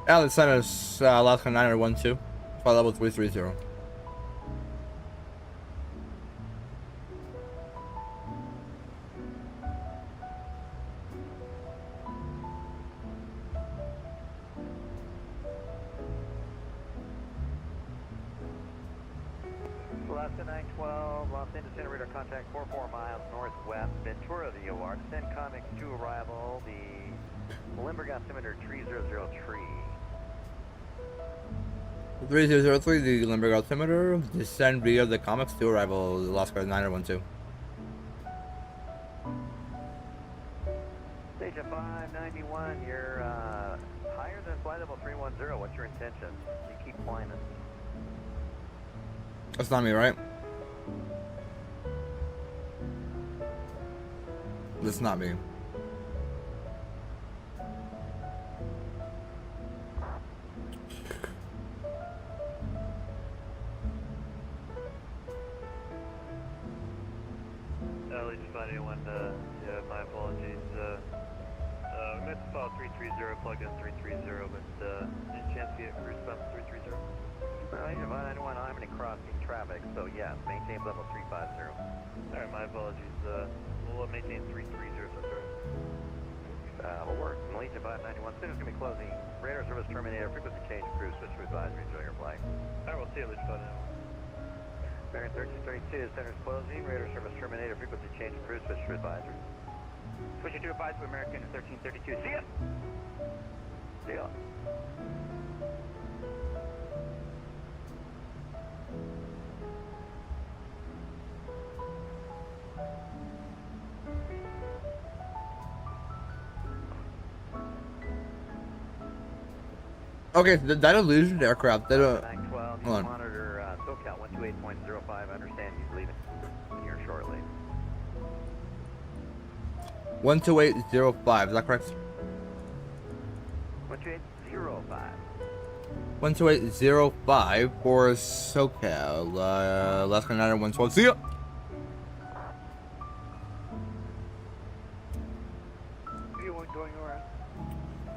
LA Center's Alaska 912, flight level 330. Alaska 912, Los Angeles Center radar contact 44 miles northwest, Ventura, the OR. Descend comics to arrival, the Limburg altimeter 3003. 3003, the Limburg altimeter. Descend via the Comics to arrival, Alaska 912. Station 591, you're higher than flight level 310. What's your intention? You keep climbing. That's not me, right? That's not me. Yeah, my apologies. We meant to file 330, plug in 330, but any chance to get cruise bump 330? Anyone, I'm in crossing traffic, so yes, maintain level 350. Alright, my apologies. We'll maintain 330, so sorry. Will work. Malaysia 591, soon as going to be closing. Radar service terminator, frequency change, cruise switch to advisory, enjoy your flight. Alright, we'll see you, Malaysia 591. Bearing 1332, center's closing, radar service terminator, frequency change, cruise switch to advisory. Switching to advisory, American 1332, see ya! See ya. Okay, that illusion aircraft, they don't... Hold on. Monitor SoCal 128.05, understand he's leaving here shortly. 12805, is that correct? 128.05. 12805 for SoCal, Alaska 912. See ya! Going around.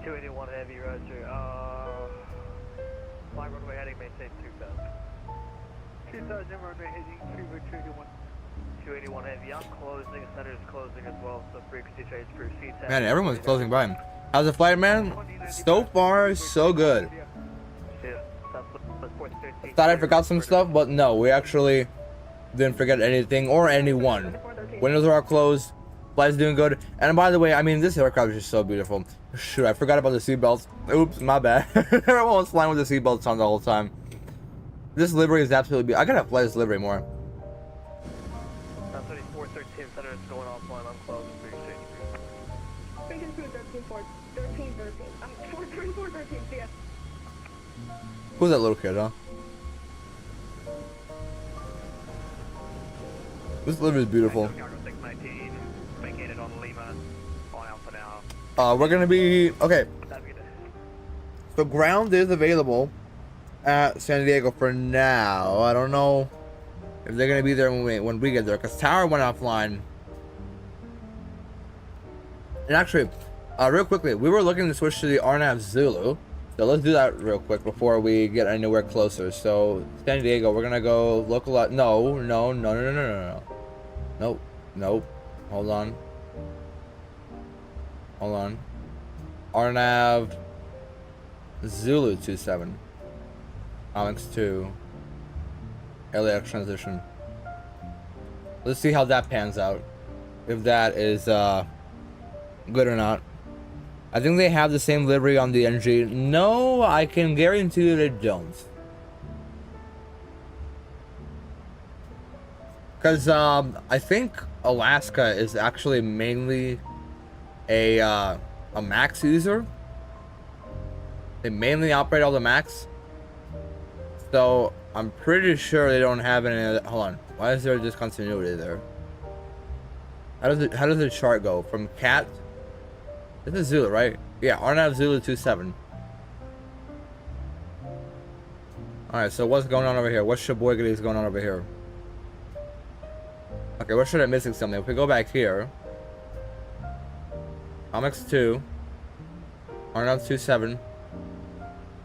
281 heavy, roger. Fly runway heading, maintain 2000. 2000 runway heading, 281. 281 heavy, I'm closing, center is closing as well, so frequency change for seats. Man, everyone's closing by. How's the flight, man? So far, so good. Thought I forgot some stuff, but no, we actually didn't forget anything or anyone. Windows are all closed. Flight's doing good. And by the way, I mean, this aircraft is just so beautiful. Shoot, I forgot about the seatbelts. Oops, my bad. Everyone was flying with the seatbelts on the whole time. This livery is absolutely beautiful. I gotta fly this livery more. 3413, center is going offline, I'm closing for your safety. Frequency 1313. 43413, see ya. Who's that little kid, huh? This livery is beautiful. We're gonna be okay. So ground is available at San Diego for now. I don't know if they're gonna be there when we get there, because tower went offline. And actually, real quickly, we were looking to switch to the RNAV Zulu. So let's do that real quick before we get anywhere closer. So San Diego, we're gonna go local. No. Nope. Hold on. RNAV Zulu 27. Comics 2. LAX transition. Let's see how that pans out. If that is good or not. I think they have the same livery on the NG. No, I can guarantee you they don't. Because I think Alaska is actually mainly a Max user. They mainly operate all the Max. So I'm pretty sure they don't have any. Hold on. Why is there a discontinuity there? How does the chart go from cat? This is Zulu, right? Yeah, RNAV Zulu 27. Alright, so what's going on over here? What's Sheboygan going on over here? Okay, we're sure I'm missing something. If we go back here, Comics 2, RNAV 27,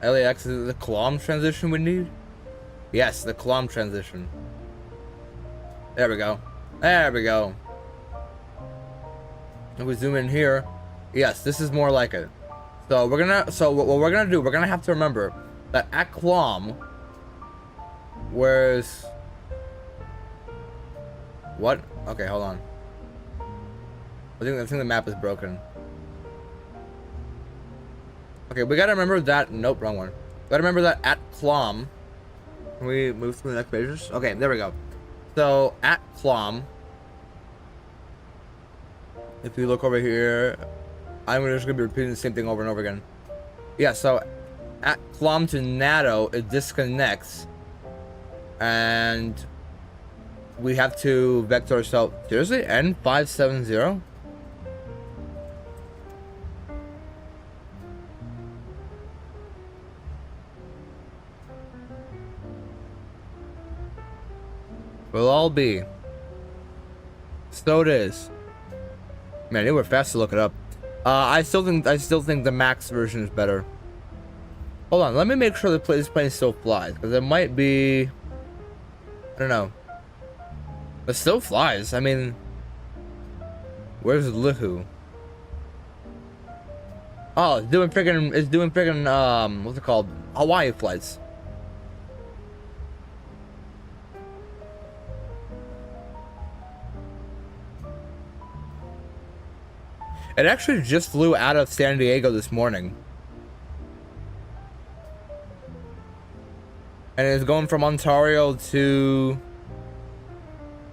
LAX is the Clom transition we need? Yes, the Clom transition. There we go. If we zoom in here, yes, this is more like it. So what we're gonna do, we're gonna have to remember that at Clom, where's what? Okay, hold on. I think the map is broken. Okay, we gotta remember that. Nope, wrong one. Gotta remember that at Clom. Can we move to the next pages? Okay, there we go. So at Clom, if you look over here, I'm just gonna be repeating the same thing over and over again. Yeah, so at Clom to NATO, it disconnects, and we have to vector ourselves. Seriously, N570. We'll all be. So it is. Man, they were fast to look it up. I still think the Max version is better. Hold on, let me make sure this plane still flies, because it might be. I don't know. It still flies. I mean, where's Lihu? Oh, it's doing freaking what's it called? Hawaii flights. It actually just flew out of San Diego this morning. And it's going from Ontario to...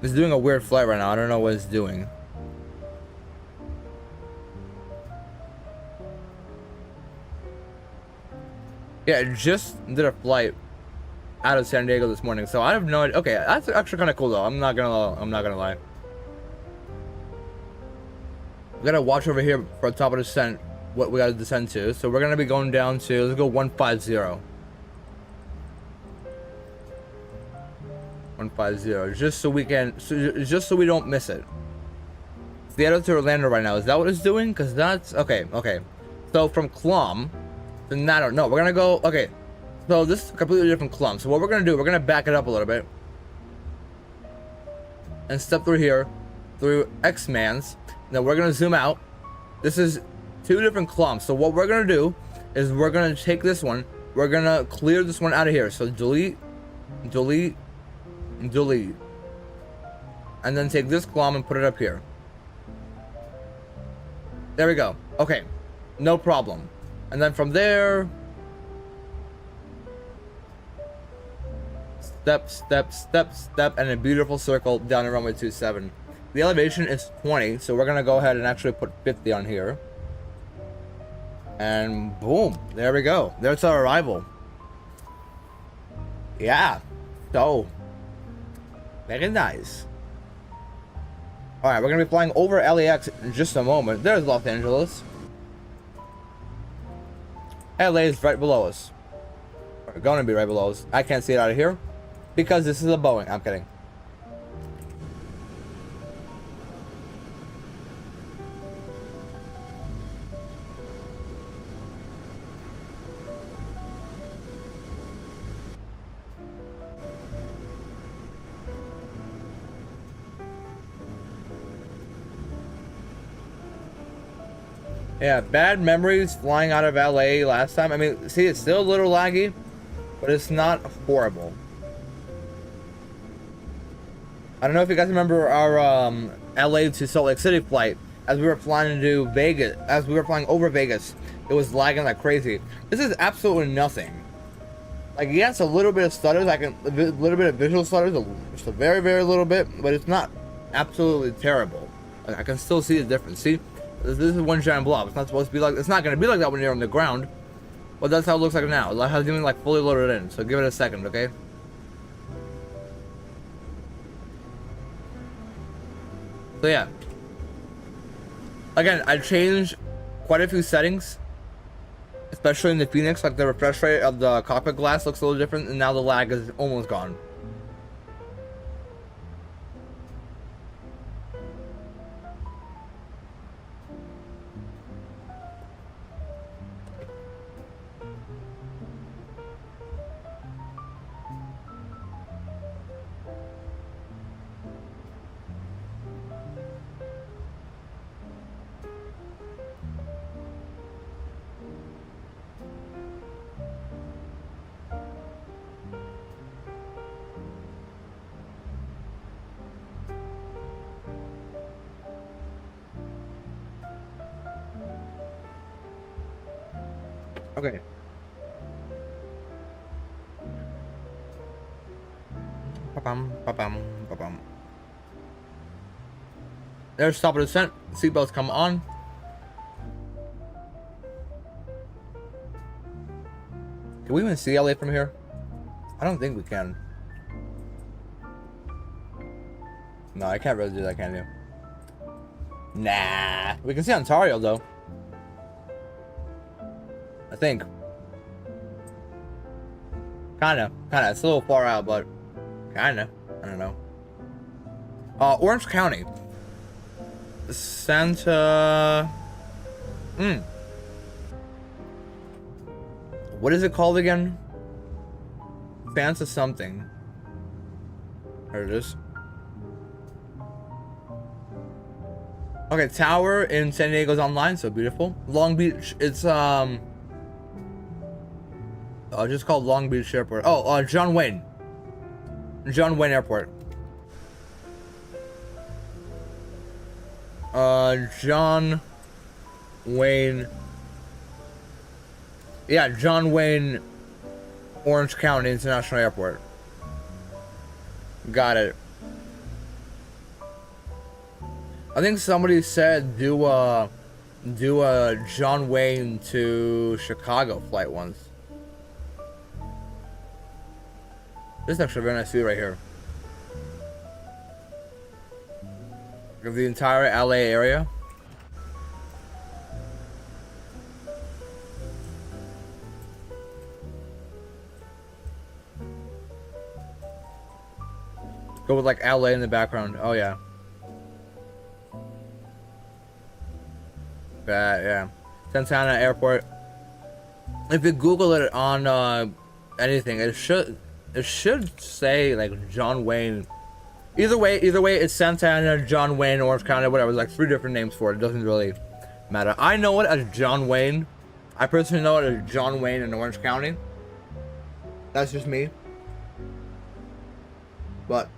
It's doing a weird flight right now. I don't know what it's doing. Yeah, it just did a flight out of San Diego this morning. So I have no idea. Okay, that's actually kind of cool though. I'm not gonna lie. We gotta watch over here for the top of the descent, what we gotta descend to. So we're gonna be going down to, let's go 150. 150, just so we can, just so we don't miss it. Seattle to Orlando right now. Is that what it's doing? Because that's okay. So from Clom to NATO. No, we're gonna go. Okay, so this is a completely different Clom. So what we're gonna do, we're gonna back it up a little bit and step through here, through X-Mans. Then we're gonna zoom out. This is two different Cloms. So what we're gonna do is we're gonna take this one. We're gonna clear this one out of here. So delete, delete, delete, and then take this Clom and put it up here. There we go. Okay, no problem. And then from there, step, step, step, step, and a beautiful circle down to runway 27. The elevation is 20, so we're gonna go ahead and actually put 50 on here. And boom, there we go. There's our arrival. Yeah, so very nice. All right, we're gonna be flying over LAX in just a moment. There's Los Angeles. LA is right below us. Or gonna be right below us. I can't see it out of here because this is a Boeing. I'm kidding. Yeah, bad memories flying out of LA last time. I mean, see, it's still a little laggy, but it's not horrible. I don't know if you guys remember our LA to Salt Lake City flight. As we were flying to Vegas, as we were flying over Vegas, it was lagging like crazy. This is absolutely nothing. Like, yes, a little bit of stutters, a little bit of visual stutters, just a very, very little bit, but it's not absolutely terrible. I can still see the difference. See? This is one giant blob. It's not supposed to be like. It's not gonna be like that when you're on the ground. But that's how it looks like now. It hasn't even like fully loaded in. So give it a second, okay? So yeah. Again, I changed quite a few settings, especially in the Phoenix. Like the refresh rate of the cockpit glass looks a little different, and now the lag is almost gone. Okay. Ba-bum, ba-bum, ba-bum. There's stop and descent. Seatbelts come on. Can we even see LA from here? I don't think we can. No, I can't really do that, can you? Nah. We can see Ontario, though. I think. Kinda. It's a little far out, but kinda. I don't know. Orange County. Santa... What is it called again? Santa something. There it is. Okay, tower in San Diego's online, so beautiful. Long Beach, it's just called Long Beach Airport. Oh, John Wayne Airport. John Wayne. Yeah, John Wayne, Orange County International Airport. Got it. I think somebody said do a John Wayne to Chicago flight once. This is actually a very nice view right here. Of the entire LA area. Go with like LA in the background. Oh yeah. Yeah. Santana Airport. If you Google it on anything, it should say like John Wayne. Either way, it's Santana, John Wayne, Orange County, whatever. There's like 3 different names for it. It doesn't really matter. I know it as John Wayne. I personally know it as John Wayne in Orange County. That's just me. But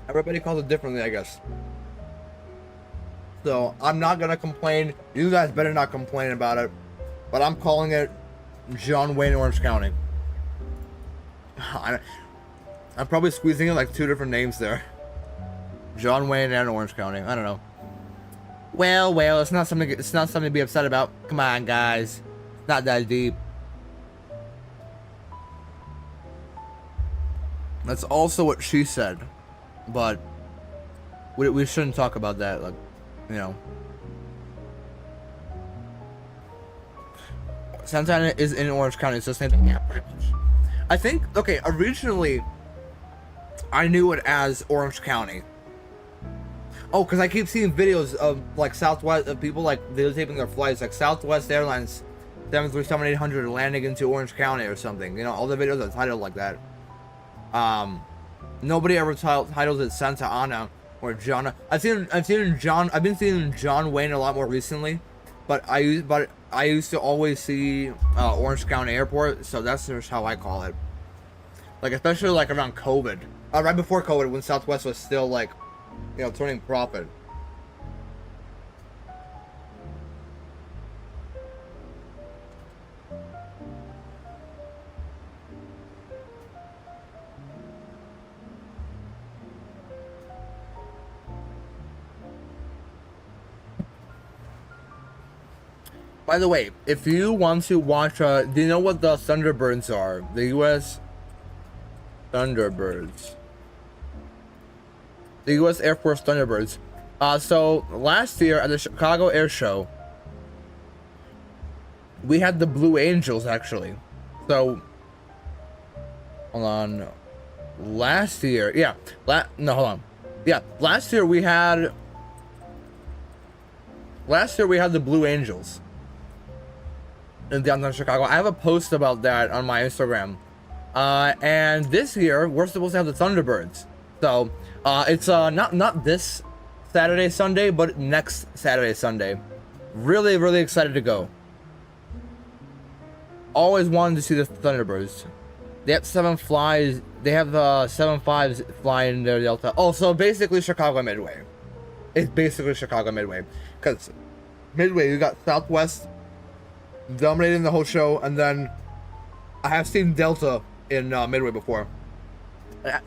everybody calls it differently, I guess. So I'm not gonna complain. You guys better not complain about it. But I'm calling it John Wayne, Orange County. I'm probably squeezing in like 2 different names there. John Wayne and Orange County. I don't know. Well, it's not something to be upset about. Come on, guys. Not that deep. That's also what she said. But we shouldn't talk about that, like, you know. Santana is in Orange County, so same thing. Yeah, pretty much. I think, okay, originally I knew it as Orange County. Oh, because I keep seeing videos of like Southwest, of people like videotaping their flights, like Southwest Airlines 737-800 landing into Orange County or something. You know, all the videos are titled like that. Nobody ever titles it Santa Ana or John. I've been seeing John Wayne a lot more recently, but I used to always see Orange County Airport, so that's just how I call it. Like, especially like around COVID, right before COVID, when Southwest was still like, you know, turning profit. By the way, if you want to watch, do you know what the Thunderbirds are? The U.S. Thunderbirds. The U.S. Air Force Thunderbirds. So last year at the Chicago Air Show, we had the Blue Angels actually. So, hold on. Last year, yeah. No, hold on. Yeah, last year we had the Blue Angels in downtown Chicago. I have a post about that on my Instagram. And this year we're supposed to have the Thunderbirds. So it's not this Saturday, Sunday, but next Saturday, Sunday. Really, really excited to go. Always wanted to see the Thunderbirds. They have 7 flies. They have 7.5s flying their Delta. Oh, so basically Chicago Midway. It's basically Chicago Midway, because Midway, you got Southwest dominating the whole show, and then I have seen Delta in Midway before.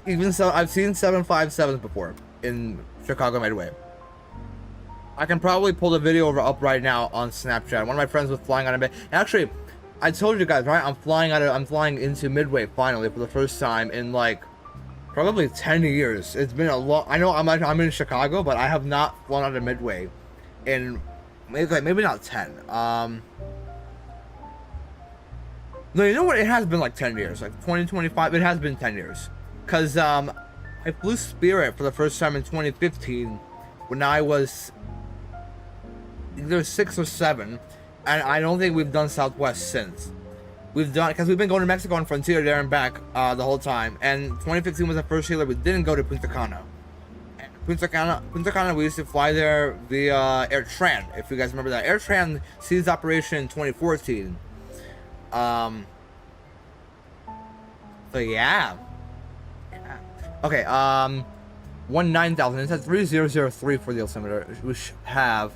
Even so, I've seen 757s before in Chicago Midway. I can probably pull the video up right now on Snapchat. One of my friends was flying out of Midway. Actually, I told you guys, right? I'm flying into Midway finally for the first time in like probably 10 years. It's been a long. I know I'm in Chicago, but I have not flown out of Midway in maybe not 10. No, you know what? It has been like 10 years, like 2025. It has been 10 years, cause I flew Spirit for the first time in 2015 when I was either 6 or 7, and I don't think we've done Southwest since. We've done, because we've been going to Mexico and Frontier there and back the whole time, and 2015 was the first year that we didn't go to Punta Cana. And Punta Cana, we used to fly there via Air Tran, if you guys remember that. Air Tran ceased operation in 2014. So yeah. Okay, 19,000. It says 3003 for the altimeter. We should have.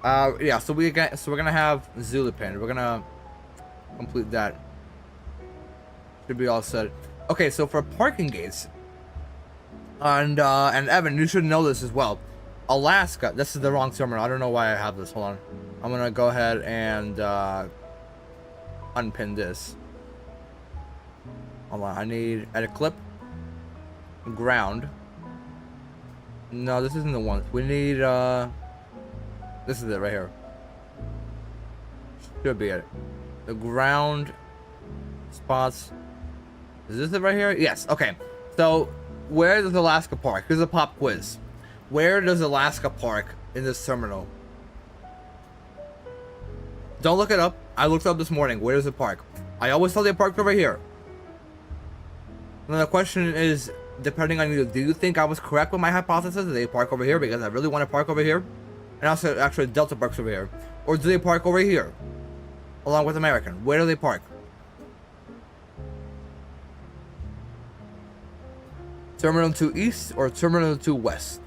Yeah. So we're gonna have Zulu pin. We're gonna complete that. Should be all set. Okay, so for parking gates, and Evan, you should know this as well. Alaska. This is the wrong terminal. I don't know why I have this. Hold on. I'm gonna go ahead and unpin this. Hold on. I need edit clip. Ground. No, this isn't the one. We need this is it right here. Should be it. The ground spots. Is this it right here? Yes. Okay. So where does Alaska park? Here's a pop quiz. Where does Alaska park in this terminal? Don't look it up. I looked it up this morning. Where does it park? I always thought they parked over here. Now the question is, depending on you, do you think I was correct with my hypothesis that they park over here because I really want to park over here? And also, actually, Delta parks over here. Or do they park over here? Along with American. Where do they park? Terminal 2 East or Terminal 2 West?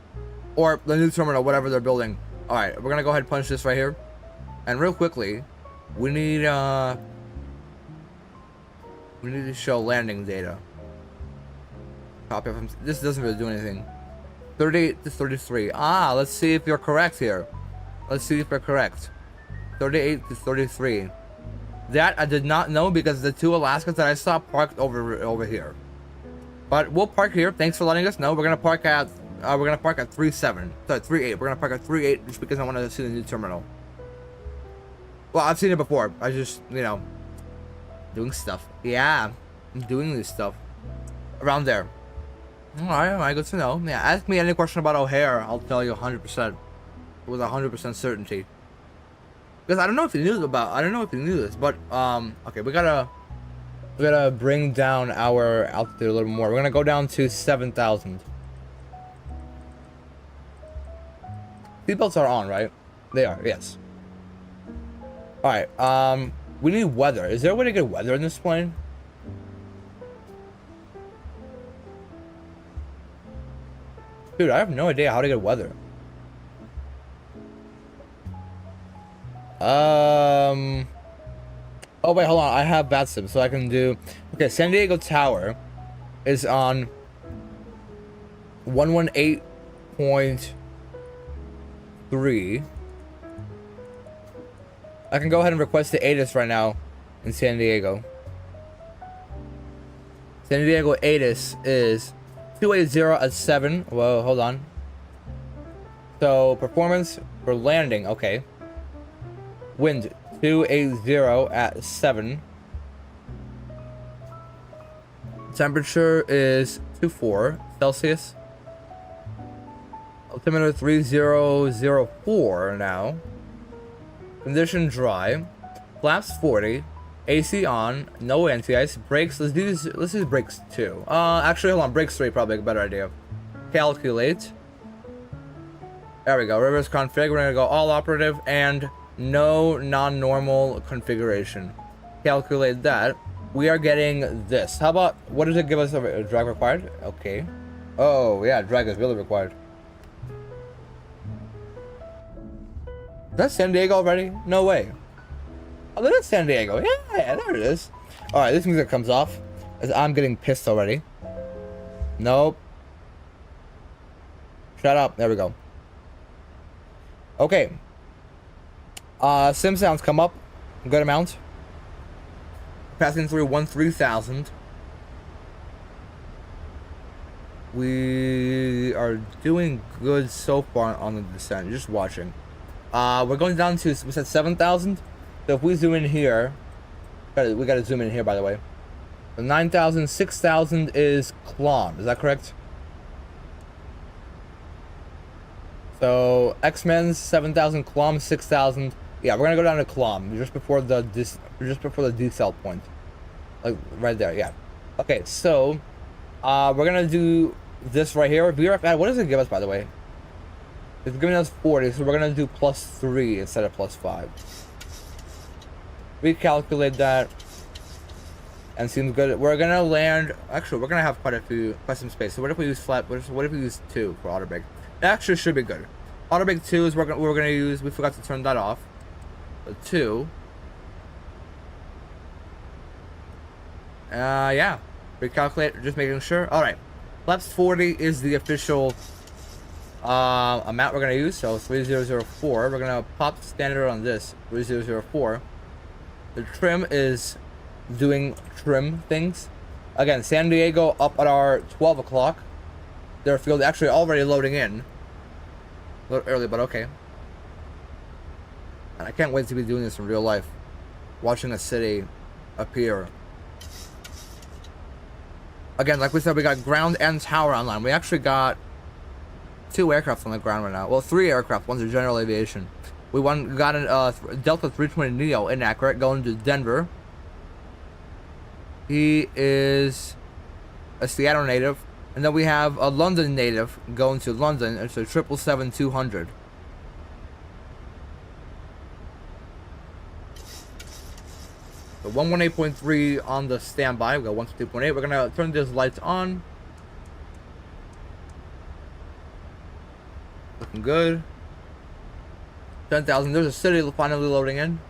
Or the new terminal, whatever they're building. Alright, we're gonna go ahead and punch this right here. And real quickly, we need to show landing data. Copy from this doesn't really do anything. 38 to 33. Ah, let's see if you're correct here. Let's see if you're correct. 38 to 33. That I did not know because the two Alaskas that I saw parked over here. But we'll park here. Thanks for letting us know. We're gonna park at 37. Sorry, 38. We're gonna park at 38 just because I want to see the new terminal. Well, I've seen it before. I just, doing stuff. Yeah, I'm doing this stuff around there. Alright, good to know. Yeah, ask me any question about O'Hare, I'll tell you 100%. With 100% certainty. Because I don't know if you knew this, but okay, we gotta bring down our altitude a little more. We're gonna go down to 7,000. Seatbelts are on, right? They are, yes. Alright, we need weather. Is there a way to get weather in this plane? Dude, I have no idea how to get weather. Oh wait, hold on. I have VATSIM, so I can do. Okay, San Diego Tower is on 118.3. I can go ahead and request the ATIS right now in San Diego. San Diego ATIS is 280 at 7. Whoa, hold on. So performance for landing, okay. Wind 280 at 7. Temperature is 24 Celsius. Altimeter 3004 now. Condition dry. Flaps 40. AC on. No anti-ice. Brakes. Let's do brakes 2. Actually, hold on. Brakes 3 probably a better idea. Calculate. There we go. Reverse config. We're gonna go all operative and no non-normal configuration. Calculate that. We are getting this. How about, what does it give us? A drag required? Okay. Oh yeah, drag is really required. that San Diego already? No way. Oh, that is San Diego. Yeah, there it is. All right, this music comes off as I'm getting pissed already. Nope. Shut up. There we go. Okay. Sim sounds come up. Good amount. Passing through 13,000. We are doing good so far on the descent. Just watching. We're going down to, we said 7,000. So if we zoom in here, we gotta zoom in here, by the way. The 9,000, 6,000 is Klom. Is that correct? So X-Men's 7,000, Klom 6,000. Yeah, we're gonna go down to Klom just before the decel point, like right there. Yeah. Okay, so we're gonna do this right here. VRF, what does it give us, by the way? It's giving us 40, so we're gonna do +3 instead of +5. Recalculate that, and seems good. We're gonna land. Actually, we're gonna have quite some space. So what if we use flat? What if we use 2 for auto brake? It actually should be good. Auto brake 2 is what we're gonna use. We forgot to turn that off. So 2. Yeah. Recalculate. Just making sure. All right. Flaps 40 is the official amount we're gonna use. So 3004. We're gonna pop standard on this 3004. The trim is doing trim things. Again, San Diego up at our 12 o'clock. Their field actually already loading in. A little early, but okay. And I can't wait to be doing this in real life. Watching a city appear. Again, like we said, we got ground and tower online. We actually got 2 aircraft on the ground right now. Well, 3 aircraft. One's a general aviation. We got a Delta 320 Neo inaccurate going to Denver. He is a Seattle native. And then we have a London native going to London. It's a 777-200. So 118.3 on the standby. We got 150.8. We're gonna turn these lights on. Looking good. 10,000. There's a city finally loading in.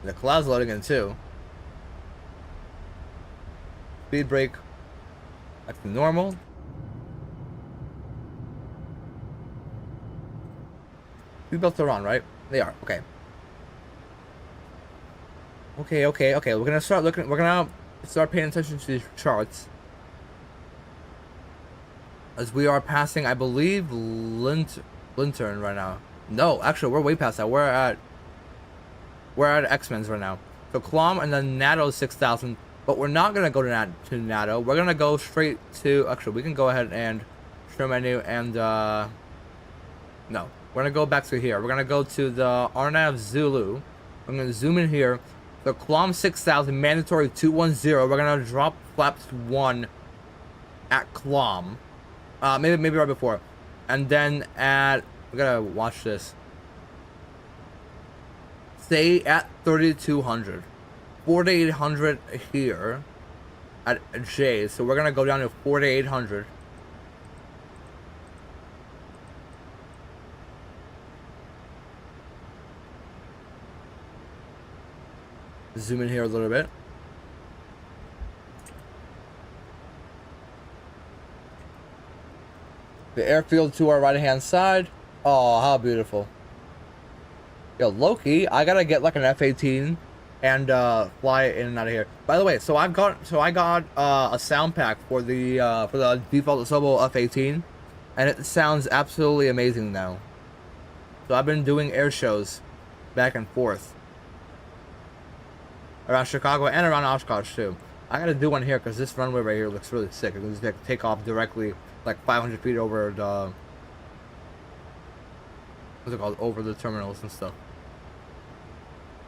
The cloud's loading in too. Speed brake. That's normal. Seatbelts are on, right? They are. Okay. Okay. We're gonna start looking. We're gonna start paying attention to these charts. As we are passing, I believe, Lintern right now. No, actually, we're way past that. We're at X-Men's right now. So Klom and then NATO 6,000. But we're not gonna go to NATO. We're gonna go straight to. Actually, we can go ahead and show menu and no. We're gonna go back to here. We're gonna go to the Arnav Zulu. I'm gonna zoom in here. The Klom 6,000 mandatory 210. We're gonna drop flaps 1 at Klom. Maybe right before, and then we gotta watch this. Stay at 3,200, 4,800 here at J. So we're gonna go down to 4,800. Zoom in here a little bit. The airfield to our right hand side. Oh, how beautiful. Yo, Loki, I gotta get like an F-18 and fly in and out of here. By the way, I got a sound pack for the default Asobo F-18, and it sounds absolutely amazing now. So I've been doing air shows back and forth around Chicago and around Oshkosh too. I gotta do one here because this runway right here looks really sick. It can just take off directly like 500 feet over the, what's it called, over the terminals and stuff.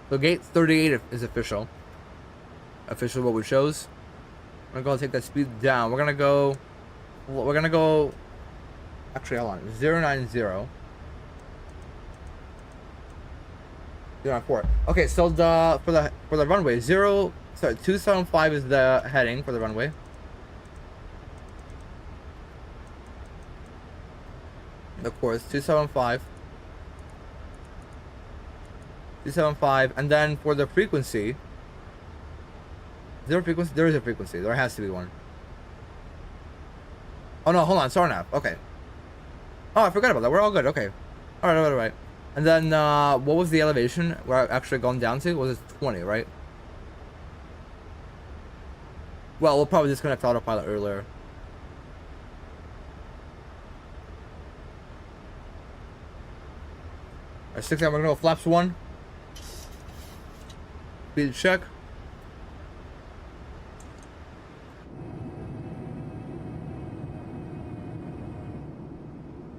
So gate 38 is official what we chose. I'm gonna go and take that speed down. We're gonna go actually hold on, 090 094. Okay, so for the runway 275 is the heading for the runway. Of course, 275. 275, and then for the frequency, is there a frequency? There is a frequency. There has to be one. Oh no, hold on, SARNAV. Okay. Oh, I forgot about that. We're all good. Okay. All right. And then what was the elevation we're actually going down to? Was it 20, right? Well, we'll probably disconnect autopilot earlier. Alright, 6 we're gonna go flaps 1. Speed check.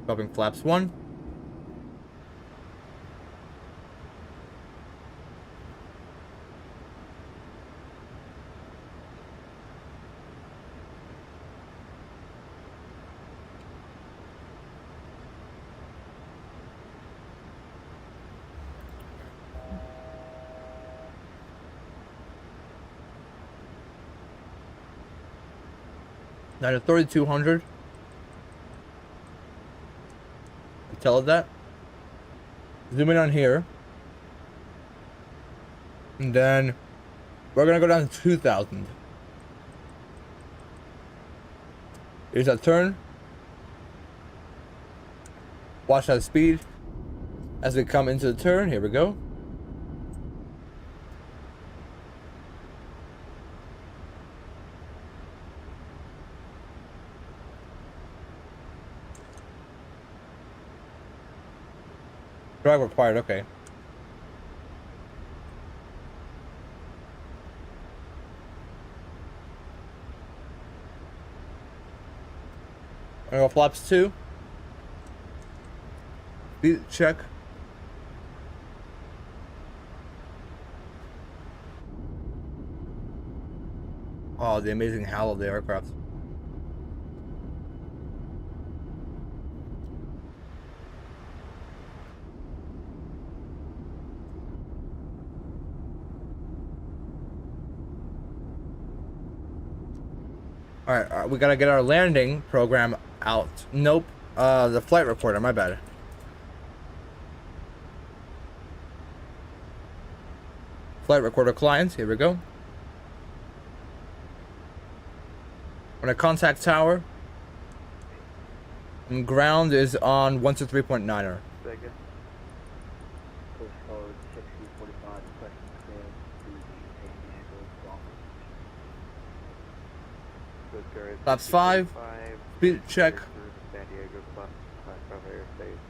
Dropping flaps 1. Now to 3,200. Tell it that. Zoom in on here. And then we're gonna go down to 2,000. Here's that turn. Watch that speed as we come into the turn. Here we go. Drag required, okay. I'm gonna go flaps 2. Speed check. Oh, the amazing howl of the aircraft. Alright, we gotta get our landing program out. Nope. The flight recorder, my bad. Flight recorder clients, here we go. We're gonna contact tower. And ground is on 123.9er. Second. Coast code 6045, requesting clearance to the San Diego Golf. Flaps 5. Speed check. Through the San Diego Bravo airspace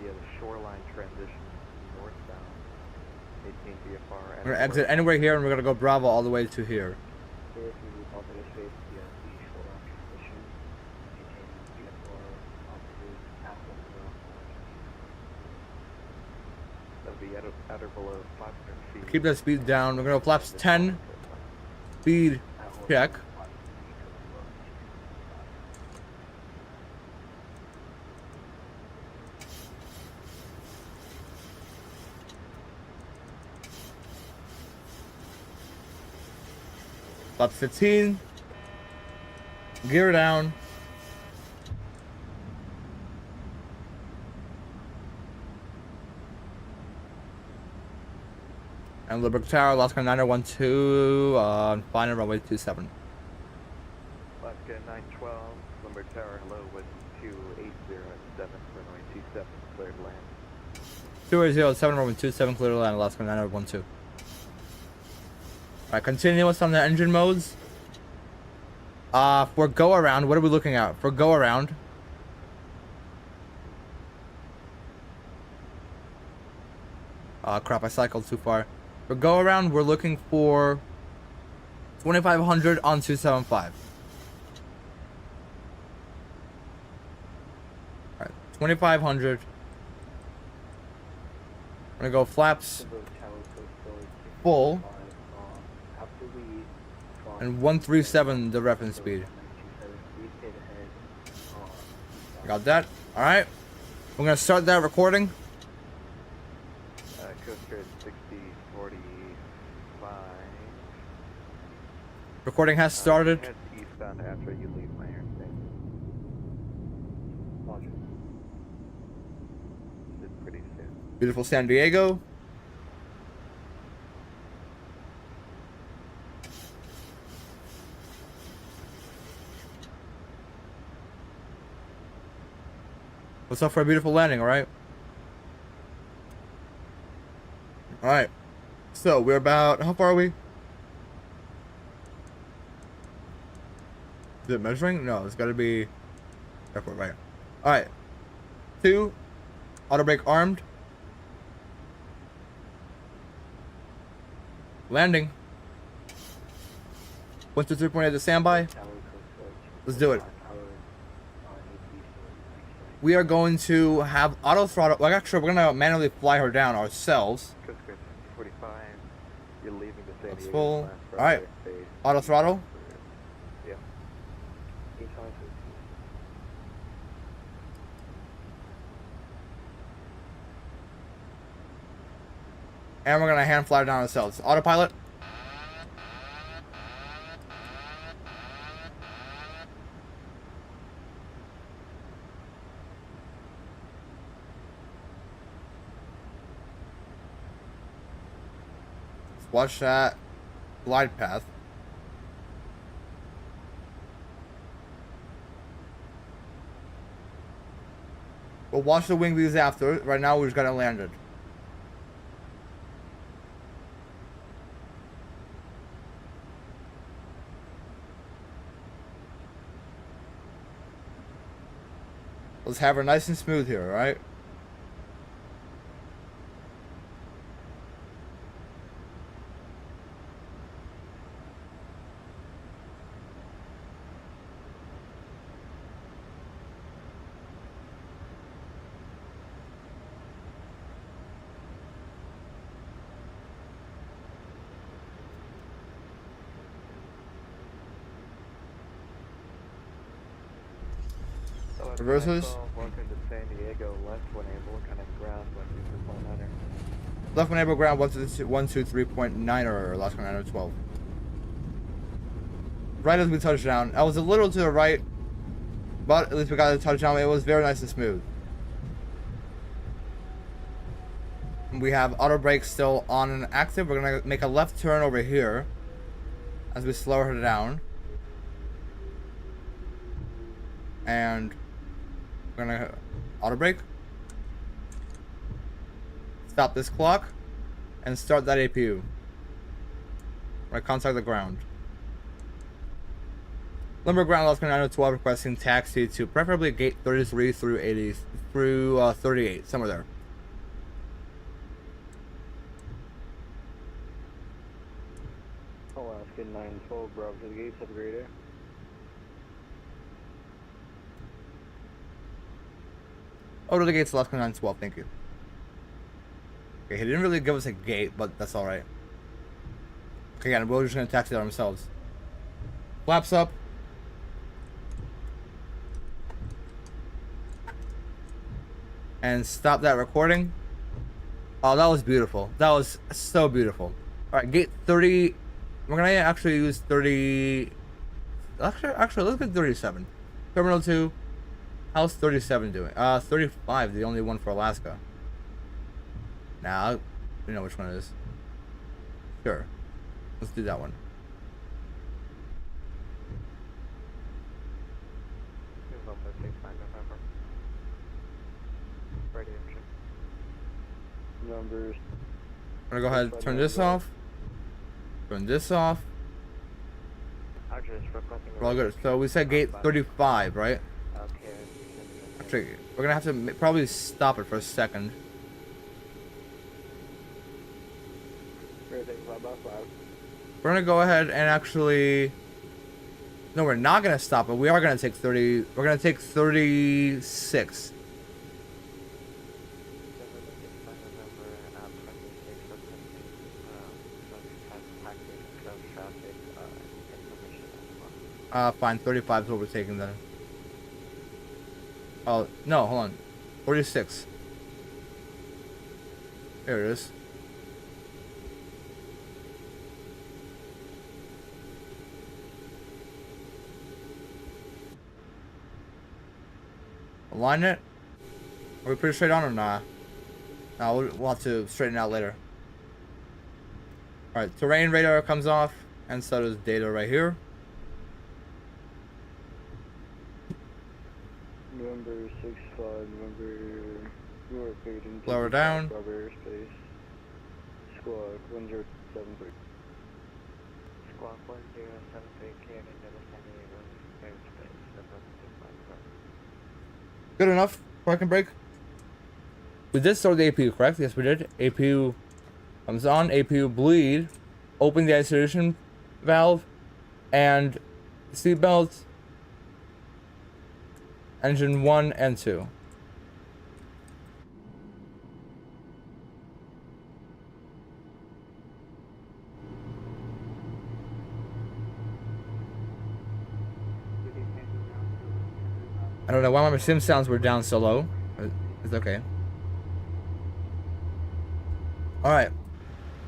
via the shoreline transition northbound. 18 VFR. We're gonna exit anywhere here and we're gonna go Bravo all the way to here. Clear through the Bravo airspace via the shoreline transition, maintaining VFR altitude at 10. That'll be at or below 500 feet. Keep that speed down. We're gonna go flaps 10. Speed check. Flaps 15. Gear down. And Liberty Tower, Alaska 9012, final runway 27. Alaska 912, Limber Tower, hello, with 2807, runway 27, cleared land. 2807, runway 27, clear to land, Alaska 9012. Alright, continuous on the engine modes. For go around, what are we looking at? For go around. Crap, I cycled too far. For go around, we're looking for 2,500 on 275. Alright, 2,500. I'm gonna go flaps full. And 137 the reference speed. Got that? Alright. We're gonna start that recording. Coast Guard 6045. Recording has started. Head eastbound after you leave my airspace. Roger. Beautiful San Diego. What's up for a beautiful landing, alright? Alright. So, we're about... How far are we? Is it measuring? No, it's gotta be... Airport, right. Alright. 2. Auto brake armed. Landing. 1, 2, 3.8 to standby. Let's do it. We are going to have auto throttle. Well, actually, we're gonna manually fly her down ourselves. 45. You're leaving the San That's Diego full. last All right. Friday. Auto throttle. Yeah. And we're gonna hand fly down ourselves. Autopilot. Watch that glide path. We'll watch the wing views after. Right now, we just got it landed. Let's have her nice and smooth here, alright? Reverses. Welcome to San Diego. Left when able. Kind of ground 123.9er. Left when able ground 123.9 or last one 912. Right as we touched down. I was a little to the right, but at least we got a touchdown. It was very nice and smooth. We have auto brake still on and active. We're gonna make a left turn over here as we slow her down. And we're gonna auto brake. Stop this clock and start that APU. Right, contact the ground. Limber ground Alaska 912 requesting taxi to preferably gate 33 through 80 through 38, somewhere there. Alaska 912, Bravo to the gates, have a great day. Oh, to the gates, Alaska 912, thank you. Okay, he didn't really give us a gate, but that's alright. Okay, yeah, we're just gonna taxi it ourselves. Flaps up. And stop that recording. Oh, that was beautiful. That was so beautiful. Alright, gate 30. We're gonna actually use 30. Actually, let's get 37. Terminal 2. How's 37 doing? 35, the only one for Alaska. Now, you know which one it is. Sure. Let's do that one. Numbers. I'm gonna go ahead and turn this off. Turn this off. We're all good. So we said gate 35, right? Okay. Actually, we're gonna have to probably stop it for a second. We're gonna go ahead and actually... No, we're not gonna stop it. We are gonna take 30... We're gonna take 36. Fine. 35 is what we're taking then. Oh, no, hold on. 46. There it is. Align it. Are we pretty straight on or not? We'll have to straighten it out later. Alright, terrain radar comes off, and so does data right here. November 6-5, November, you are paid in Lower down. Bravo airspace. Squawk 1073. Squawk 1073, cleared into the San Diego airspace. Good enough. Parking brake. We did start the APU, correct? Yes, we did. APU comes on. APU bleed. Open the isolation valve. And seatbelt. Engine 1 and 2. I don't know why my sim sounds were down so low. It's okay. Alright.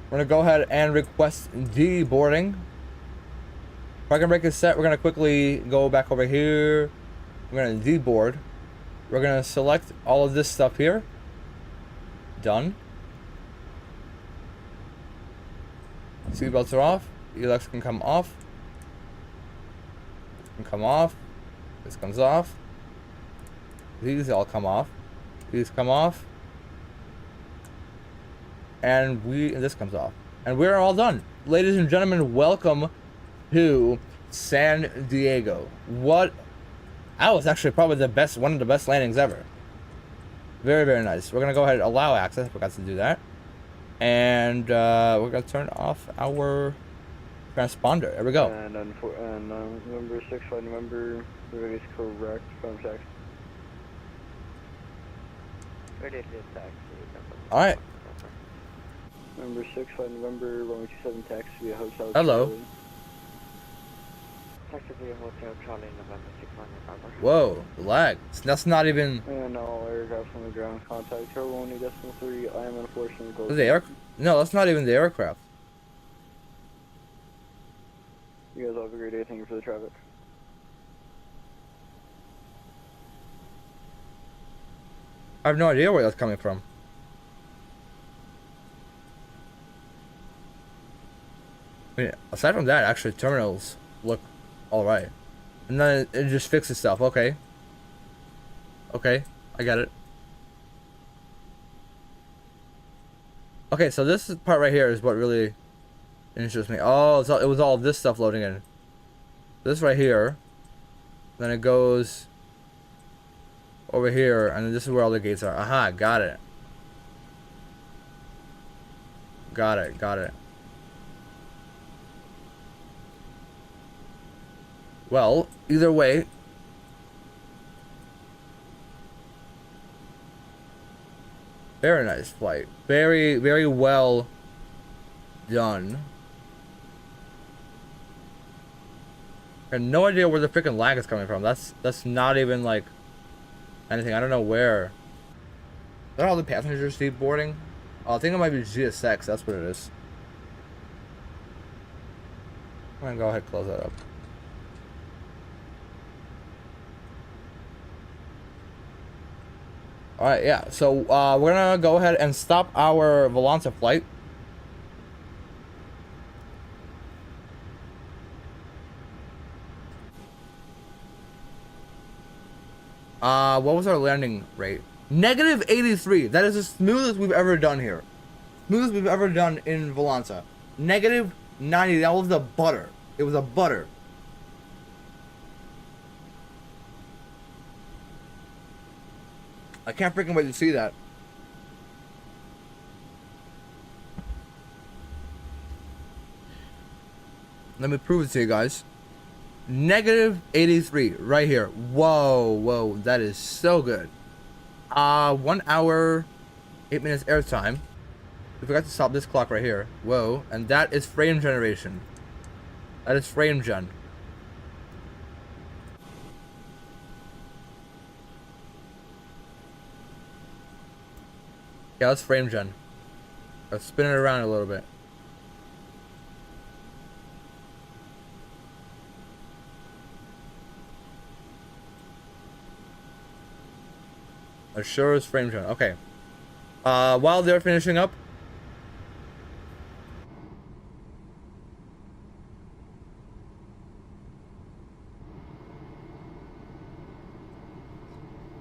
We're gonna go ahead and request deboarding. Parking brake is set. We're gonna quickly go back over here. We're gonna deboard. We're gonna select all of this stuff here. Done. Seatbelts are off. Elex can come off. This can come off. This comes off. These all come off. These come off. And this comes off. And we're all done. Ladies and gentlemen, welcome to San Diego. That was actually probably one of the best landings ever. Very, very nice. We're gonna go ahead and allow access. Forgot to do that. And we're gonna turn off our transponder. There we go. And November 6-5, November, everybody's correct from taxi. Alright. November 6-5, November, runway 27 taxi via hotel. Hello. Charlie. Taxi via Hotel Charlie, November 6-5, November. Whoa, lag. That's not even. And all aircraft on the ground contact Turbo 1.3. I am unfortunately close. No, that's not even the aircraft. You guys all have a great day. Thank you for the traffic. I have no idea where that's coming from. I mean, aside from that, actually, terminals look alright. And then it just fixes itself. Okay. Okay, I get it. Okay, so this part right here is what really interests me. Oh, it was all this stuff loading in. This right here. Then it goes over here, and then this is where all the gates are. Aha, got it. Got it, got it. Well, either way, very nice flight. Very, very well done. I have no idea where the freaking lag is coming from. That's not even like anything. I don't know where. Is that all the passengers deboarding? Oh, I think it might be GSX. That's what it is. I'm gonna go ahead and close that up. Alright, yeah. So we're gonna go ahead and stop our Volanta flight. What was our landing rate? Negative 83. That is the smoothest we've ever done here. Smoothest we've ever done in Volanta. Negative 90. That was the butter. It was a butter. I can't freaking wait to see that. Let me prove it to you guys. Negative 83 right here. Whoa, whoa, that is so good. 1 hour, 8 minutes airtime. We forgot to stop this clock right here. Whoa, and that is frame generation. That is frame gen. Yeah, that's frame gen. Let's spin it around a little bit. It sure is frame gen. Okay. While they're finishing up,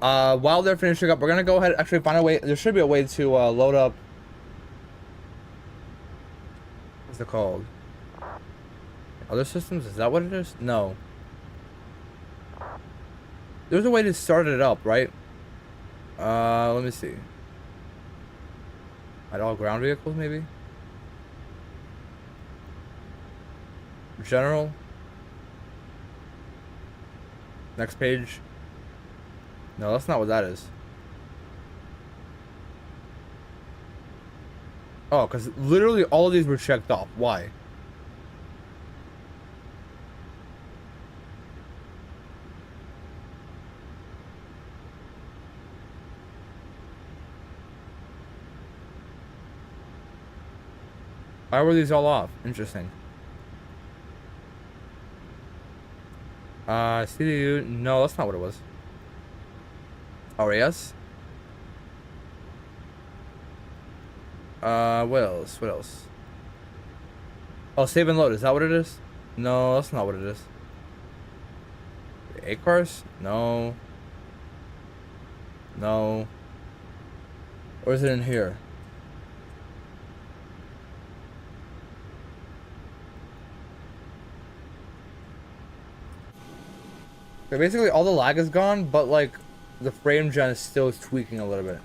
we're gonna go ahead and actually find a way. There should be a way to load up. What's it called? Other systems? Is that what it is? No. There's a way to start it up, right? Let me see. At all ground vehicles, maybe? General. Next page. No, that's not what that is. Oh, because literally all of these were checked off. Why? Why were these all off? Interesting. CDU. No, that's not what it was. RAS. What else? What else? Oh, save and load. Is that what it is? No, that's not what it is. ACARS? No. No. Or is it in here? So basically all the lag is gone, but like the frame gen is still tweaking a little bit.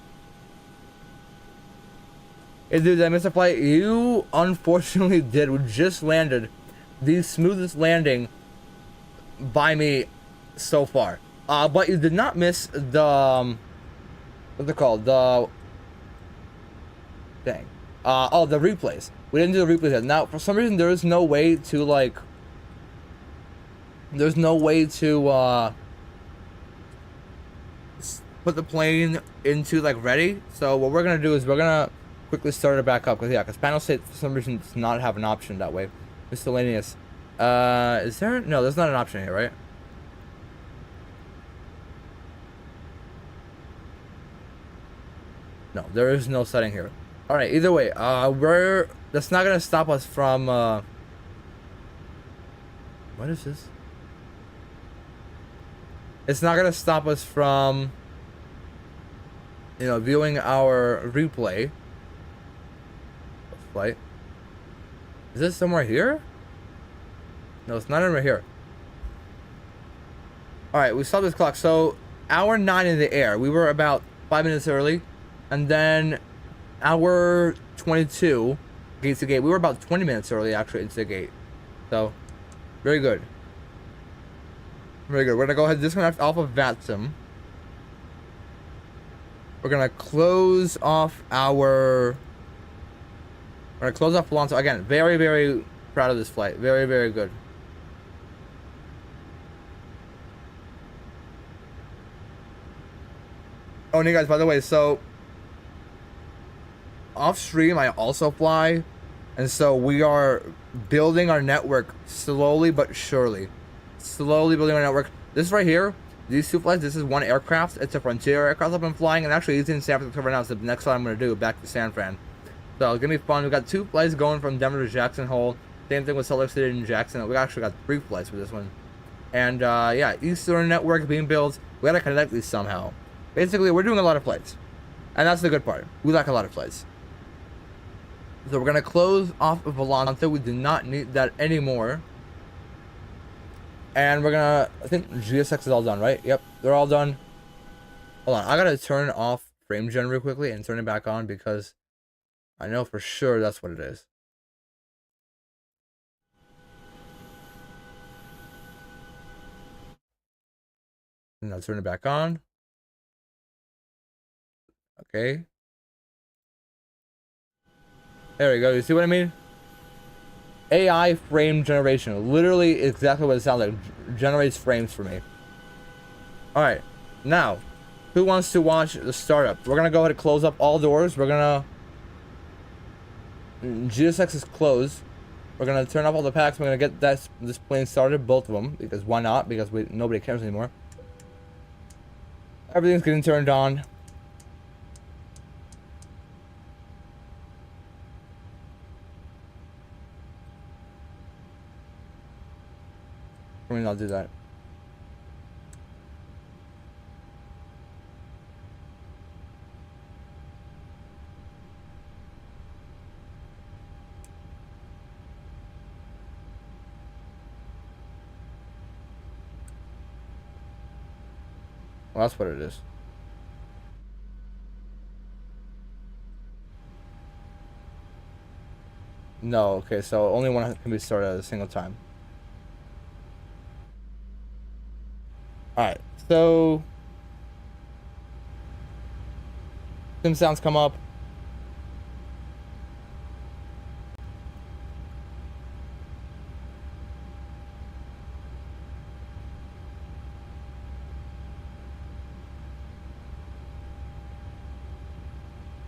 Hey dude, I missed a flight. You unfortunately did. We just landed the smoothest landing by me so far. But you did not miss the what's it called? The dang. Oh, the replays. We didn't do the replays yet. Now for some reason there is no way to like there's no way to put the plane into like ready. So what we're gonna do is we're gonna quickly start it back up because panel state for some reason does not have an option that way. Miscellaneous. Is there? No, there's not an option here, right? No, there is no setting here. All right. Either way, that's not gonna stop us from. What is this? It's not gonna stop us from, viewing our replay. Flight. Is this somewhere here? No, it's not over here. Alright, we saw this clock. So, hour 9 in the air. We were about 5 minutes early. And then, hour 22, gate to gate. We were about 20 minutes early, actually, into the gate. So, very good. Very good. We're going to go ahead and disconnect off of VATSIM. We're going to close off our... We're going to close off Alonso. Again, very, very proud of this flight. Very, very good. Oh, and you guys, by the way, so... Off stream, I also fly. And so we are building our network slowly but surely. Slowly building our network. This right here, these two flights, this is one aircraft. It's a Frontier aircraft I've been flying, and actually it's in San Francisco right now. It's the next flight I'm going to do, back to San Fran. So it's going to be fun. We've got 2 flights going from Denver to Jackson Hole. Same thing with Salt Lake City and Jackson. We actually got 3 flights with this one. And yeah, Eastern network being built. We got to connect these somehow. Basically, we're doing a lot of flights. And that's the good part. We like a lot of flights. So we're going to close off of Alonso. We do not need that anymore. And we're gonna, I think GSX is all done, right? Yep, they're all done. Hold on, I gotta turn off frame gen real quickly and turn it back on because I know for sure that's what it is. And I'll turn it back on. Okay. There we go, you see what I mean? AI frame generation, literally exactly what it sounds like. Generates frames for me. Alright, now, who wants to watch the startup? We're gonna go ahead and close up all doors. We're gonna... GSX is closed. We're gonna turn off all the packs. We're gonna get this plane started, both of them, because why not? Because nobody cares anymore. Everything's getting turned on. Let me not do that. Well, that's what it is. No, okay, so only one can be started at a single time. Alright, so sim sounds come up.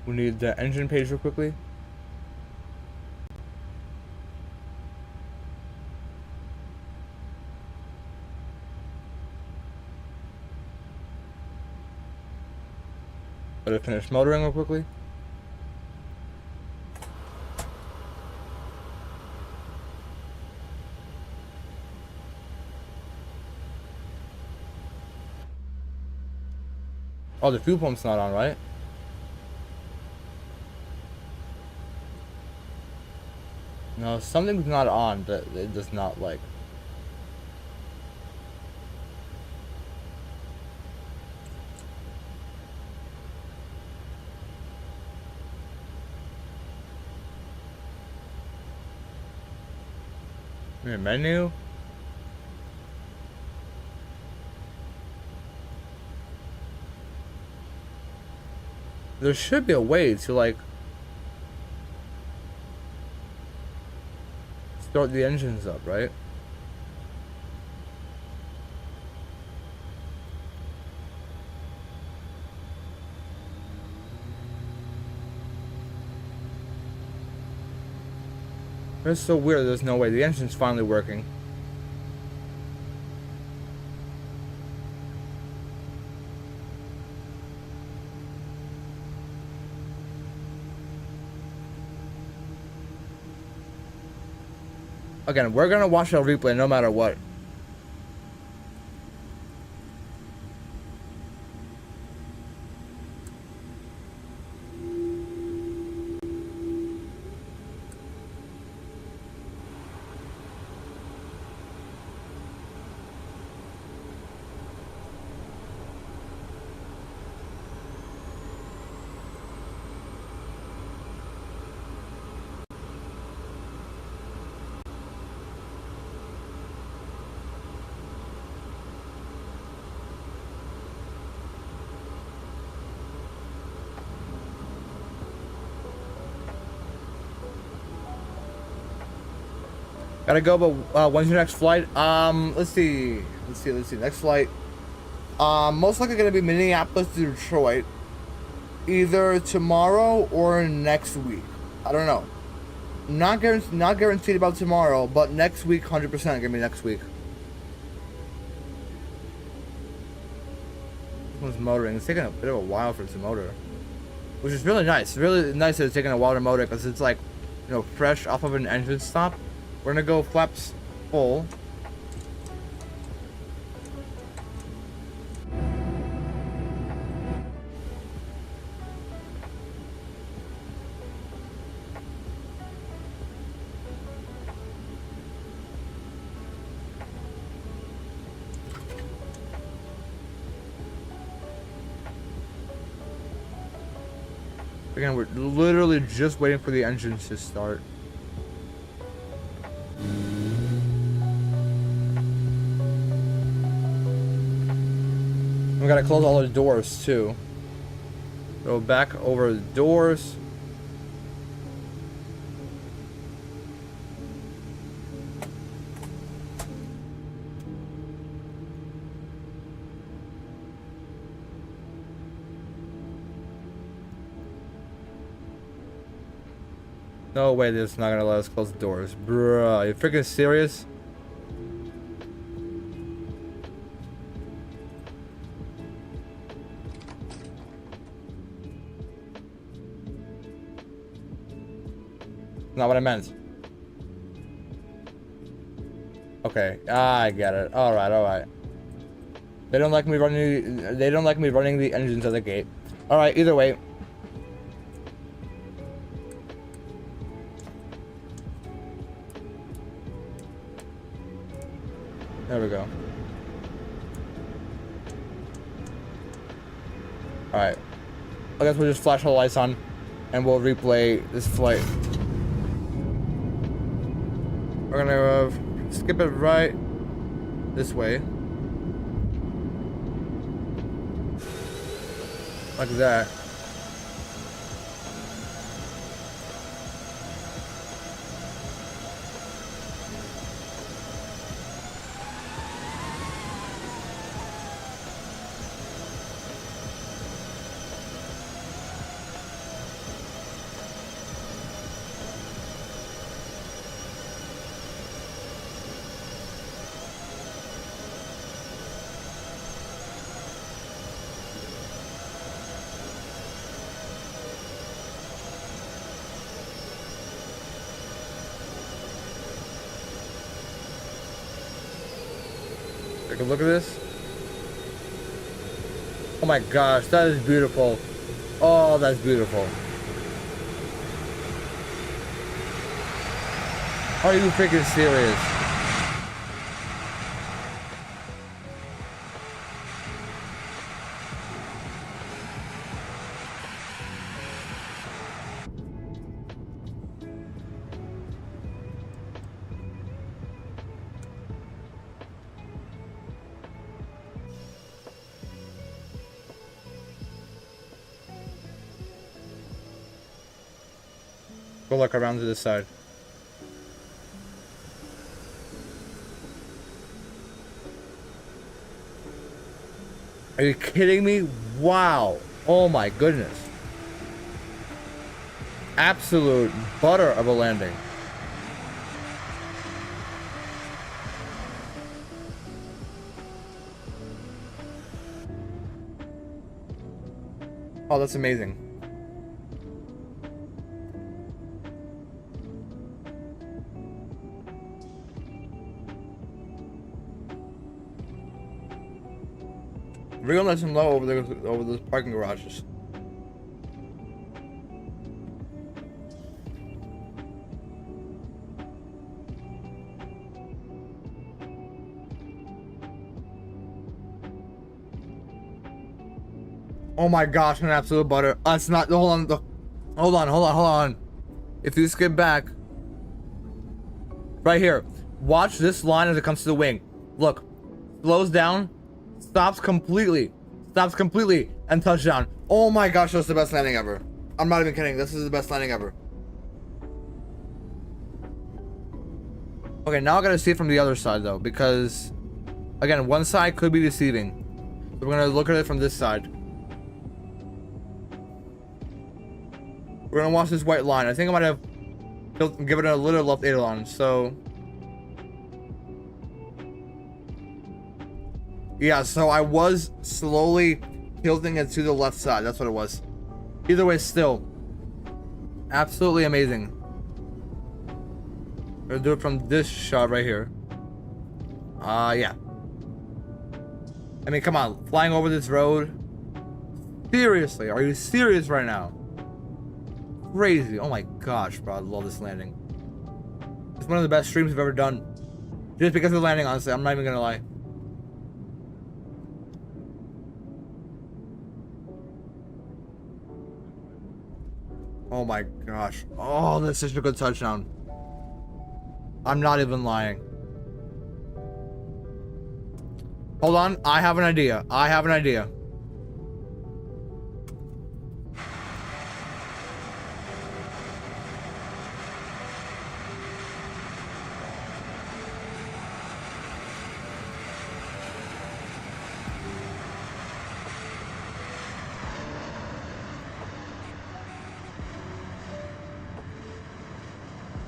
We need the engine page real quickly. Let it finish motoring real quickly. Oh, the fuel pump's not on, right? No, something's not on that it does not like. Menu. There should be a way to like start the engines up, right? It's so weird, there's no way. The engine's finally working. Again, we're gonna watch a replay no matter what. Gotta go, but when's your next flight? Let's see. Next flight. Most likely gonna be Minneapolis to Detroit. Either tomorrow or next week. I don't know. Not guaranteed about tomorrow, but next week, 100% gonna be next week. This one's motoring. It's taking a bit of a while for it to motor, which is really nice. Really nice that it's taking a while to motor because it's like, you know, fresh off of an engine stop. We're gonna go flaps full. Again, we're literally just waiting for the engines to start. We gotta close all the doors too. Go back over the doors. No way this is not gonna let us close the doors. Bruh, you freaking serious? Not what I meant. Okay, I get it. All right, all right. They don't like me running. They don't like me running the engines at the gate. All right, either way. There we go. All right. I guess we'll just flash all the lights on, and we'll replay this flight. We're gonna skip it right this way. Like that. Take a look at this. Oh my gosh, that is beautiful. Oh, that's beautiful. Are you freaking serious? Go look around to this side. Are you kidding me? Wow. Oh my goodness. Absolute butter of a landing. Oh, that's amazing. We're gonna let some low over there, over those parking garages. Oh my gosh, an absolute butter. It's not. Hold on. If you skip back, right here, watch this line as it comes to the wing. Look, slows down. Stops completely, and touchdown. Oh my gosh, that's the best landing ever. I'm not even kidding. This is the best landing ever. Okay, now I gotta see it from the other side though, because again, one side could be deceiving. So we're gonna look at it from this side. We're gonna watch this white line. I think I might have given it a little left aileron. So yeah, so I was slowly tilting it to the left side. That's what it was. Either way, still absolutely amazing. We're gonna do it from this shot right here. Yeah. I mean, come on, flying over this road. Seriously, are you serious right now? Crazy. Oh my gosh, bro, I love this landing. It's one of the best streams I've ever done. Just because of the landing, honestly, I'm not even gonna lie. Oh my gosh. Oh, that's such a good touchdown. I'm not even lying. Hold on. I have an idea.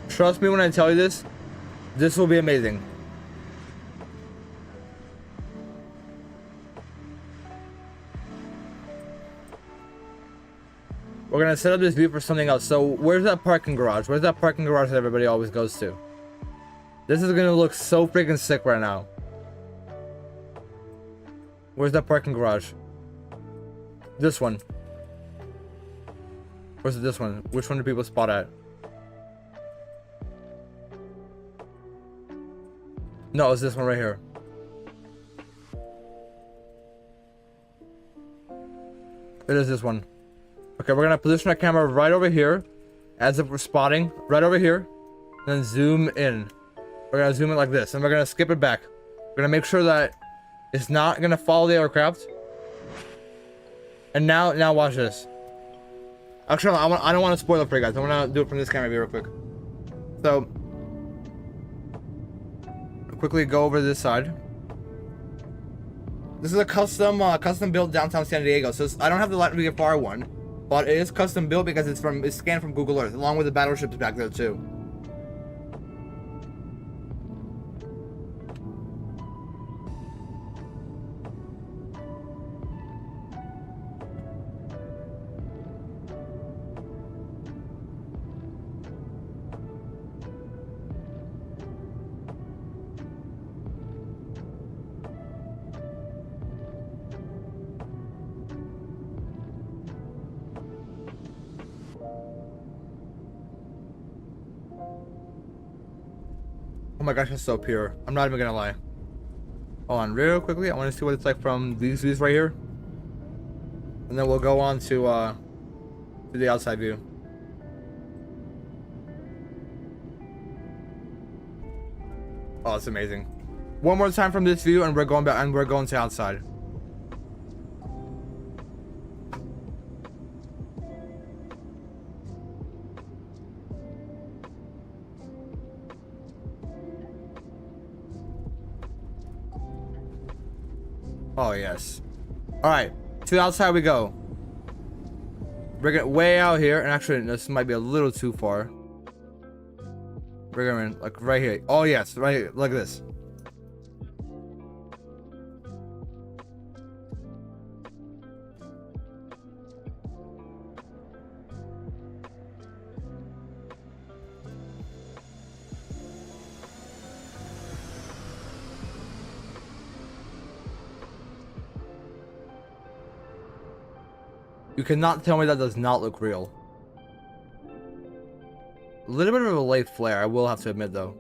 Trust me when I tell you this. This will be amazing. We're gonna set up this view for something else. So where's that parking garage? Where's that parking garage that everybody always goes to? This is gonna look so freaking sick right now. Where's that parking garage? This one. Where's this one? Which one do people spot at? No, it's this one right here. It is this one. Okay, we're gonna position our camera right over here, as if we're spotting, right over here, then zoom in. We're gonna zoom in like this, and we're gonna skip it back. We're gonna make sure that it's not gonna follow the aircraft. And now watch this. Actually, I don't want to spoil it for you guys. I want to do it from this camera view real quick. So, quickly go over to this side. This is a custom built downtown San Diego. So I don't have the Latin VFR one, but it is custom built because it's scanned from Google Earth, along with the battleships back there too. Oh my gosh, it's so pure. I'm not even gonna lie. Hold on, real quickly. I want to see what it's like from these views right here, and then we'll go on to the outside view. Oh, it's amazing. One more time from this view, and we're going back, and we're going to outside. Oh yes. All right, to the outside we go. We're getting way out here, and actually this might be a little too far. We're going like right here. Oh yes, right here, like this. You cannot tell me that does not look real. A little bit of a late flare, I will have to admit though.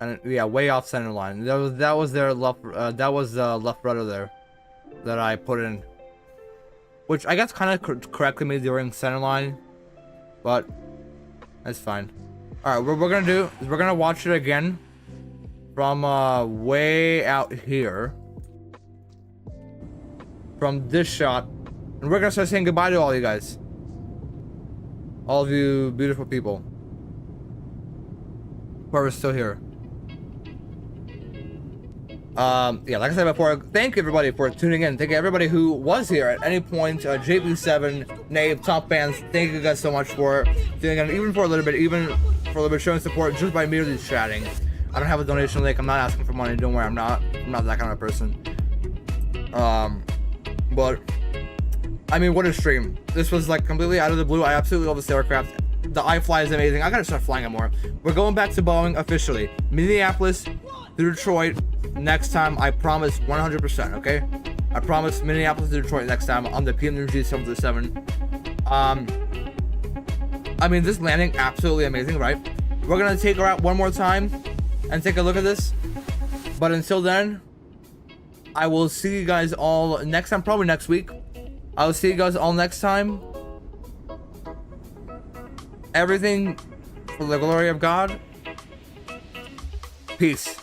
And yeah, way off center line. That was their left. That was the left rudder there that I put in, which I guess kind of corrected me during center line, but that's fine. All right, what we're gonna do is we're gonna watch it again from way out here. From this shot, and we're gonna start saying goodbye to all you guys, all of you beautiful people who are still here. Yeah, like I said before, thank you everybody for tuning in. Thank you everybody who was here at any point. JP7, Nave, top fans, thank you guys so much for tuning in, even for a little bit showing support just by merely chatting. I don't have a donation link. I'm not asking for money. Don't worry, I'm not that kind of person. But I mean, what a stream. This was like completely out of the blue. I absolutely love this aircraft. The iFly is amazing. I gotta start flying it more. We're going back to Boeing officially. Minneapolis to Detroit next time. I promise 100%, okay? I promise Minneapolis to Detroit next time on the PMDG 737. I mean, this landing, absolutely amazing, right? We're gonna take her out one more time and take a look at this. But until then, I will see you guys all next time, probably next week. I will see you guys all next time. Everything for the glory of God. Peace.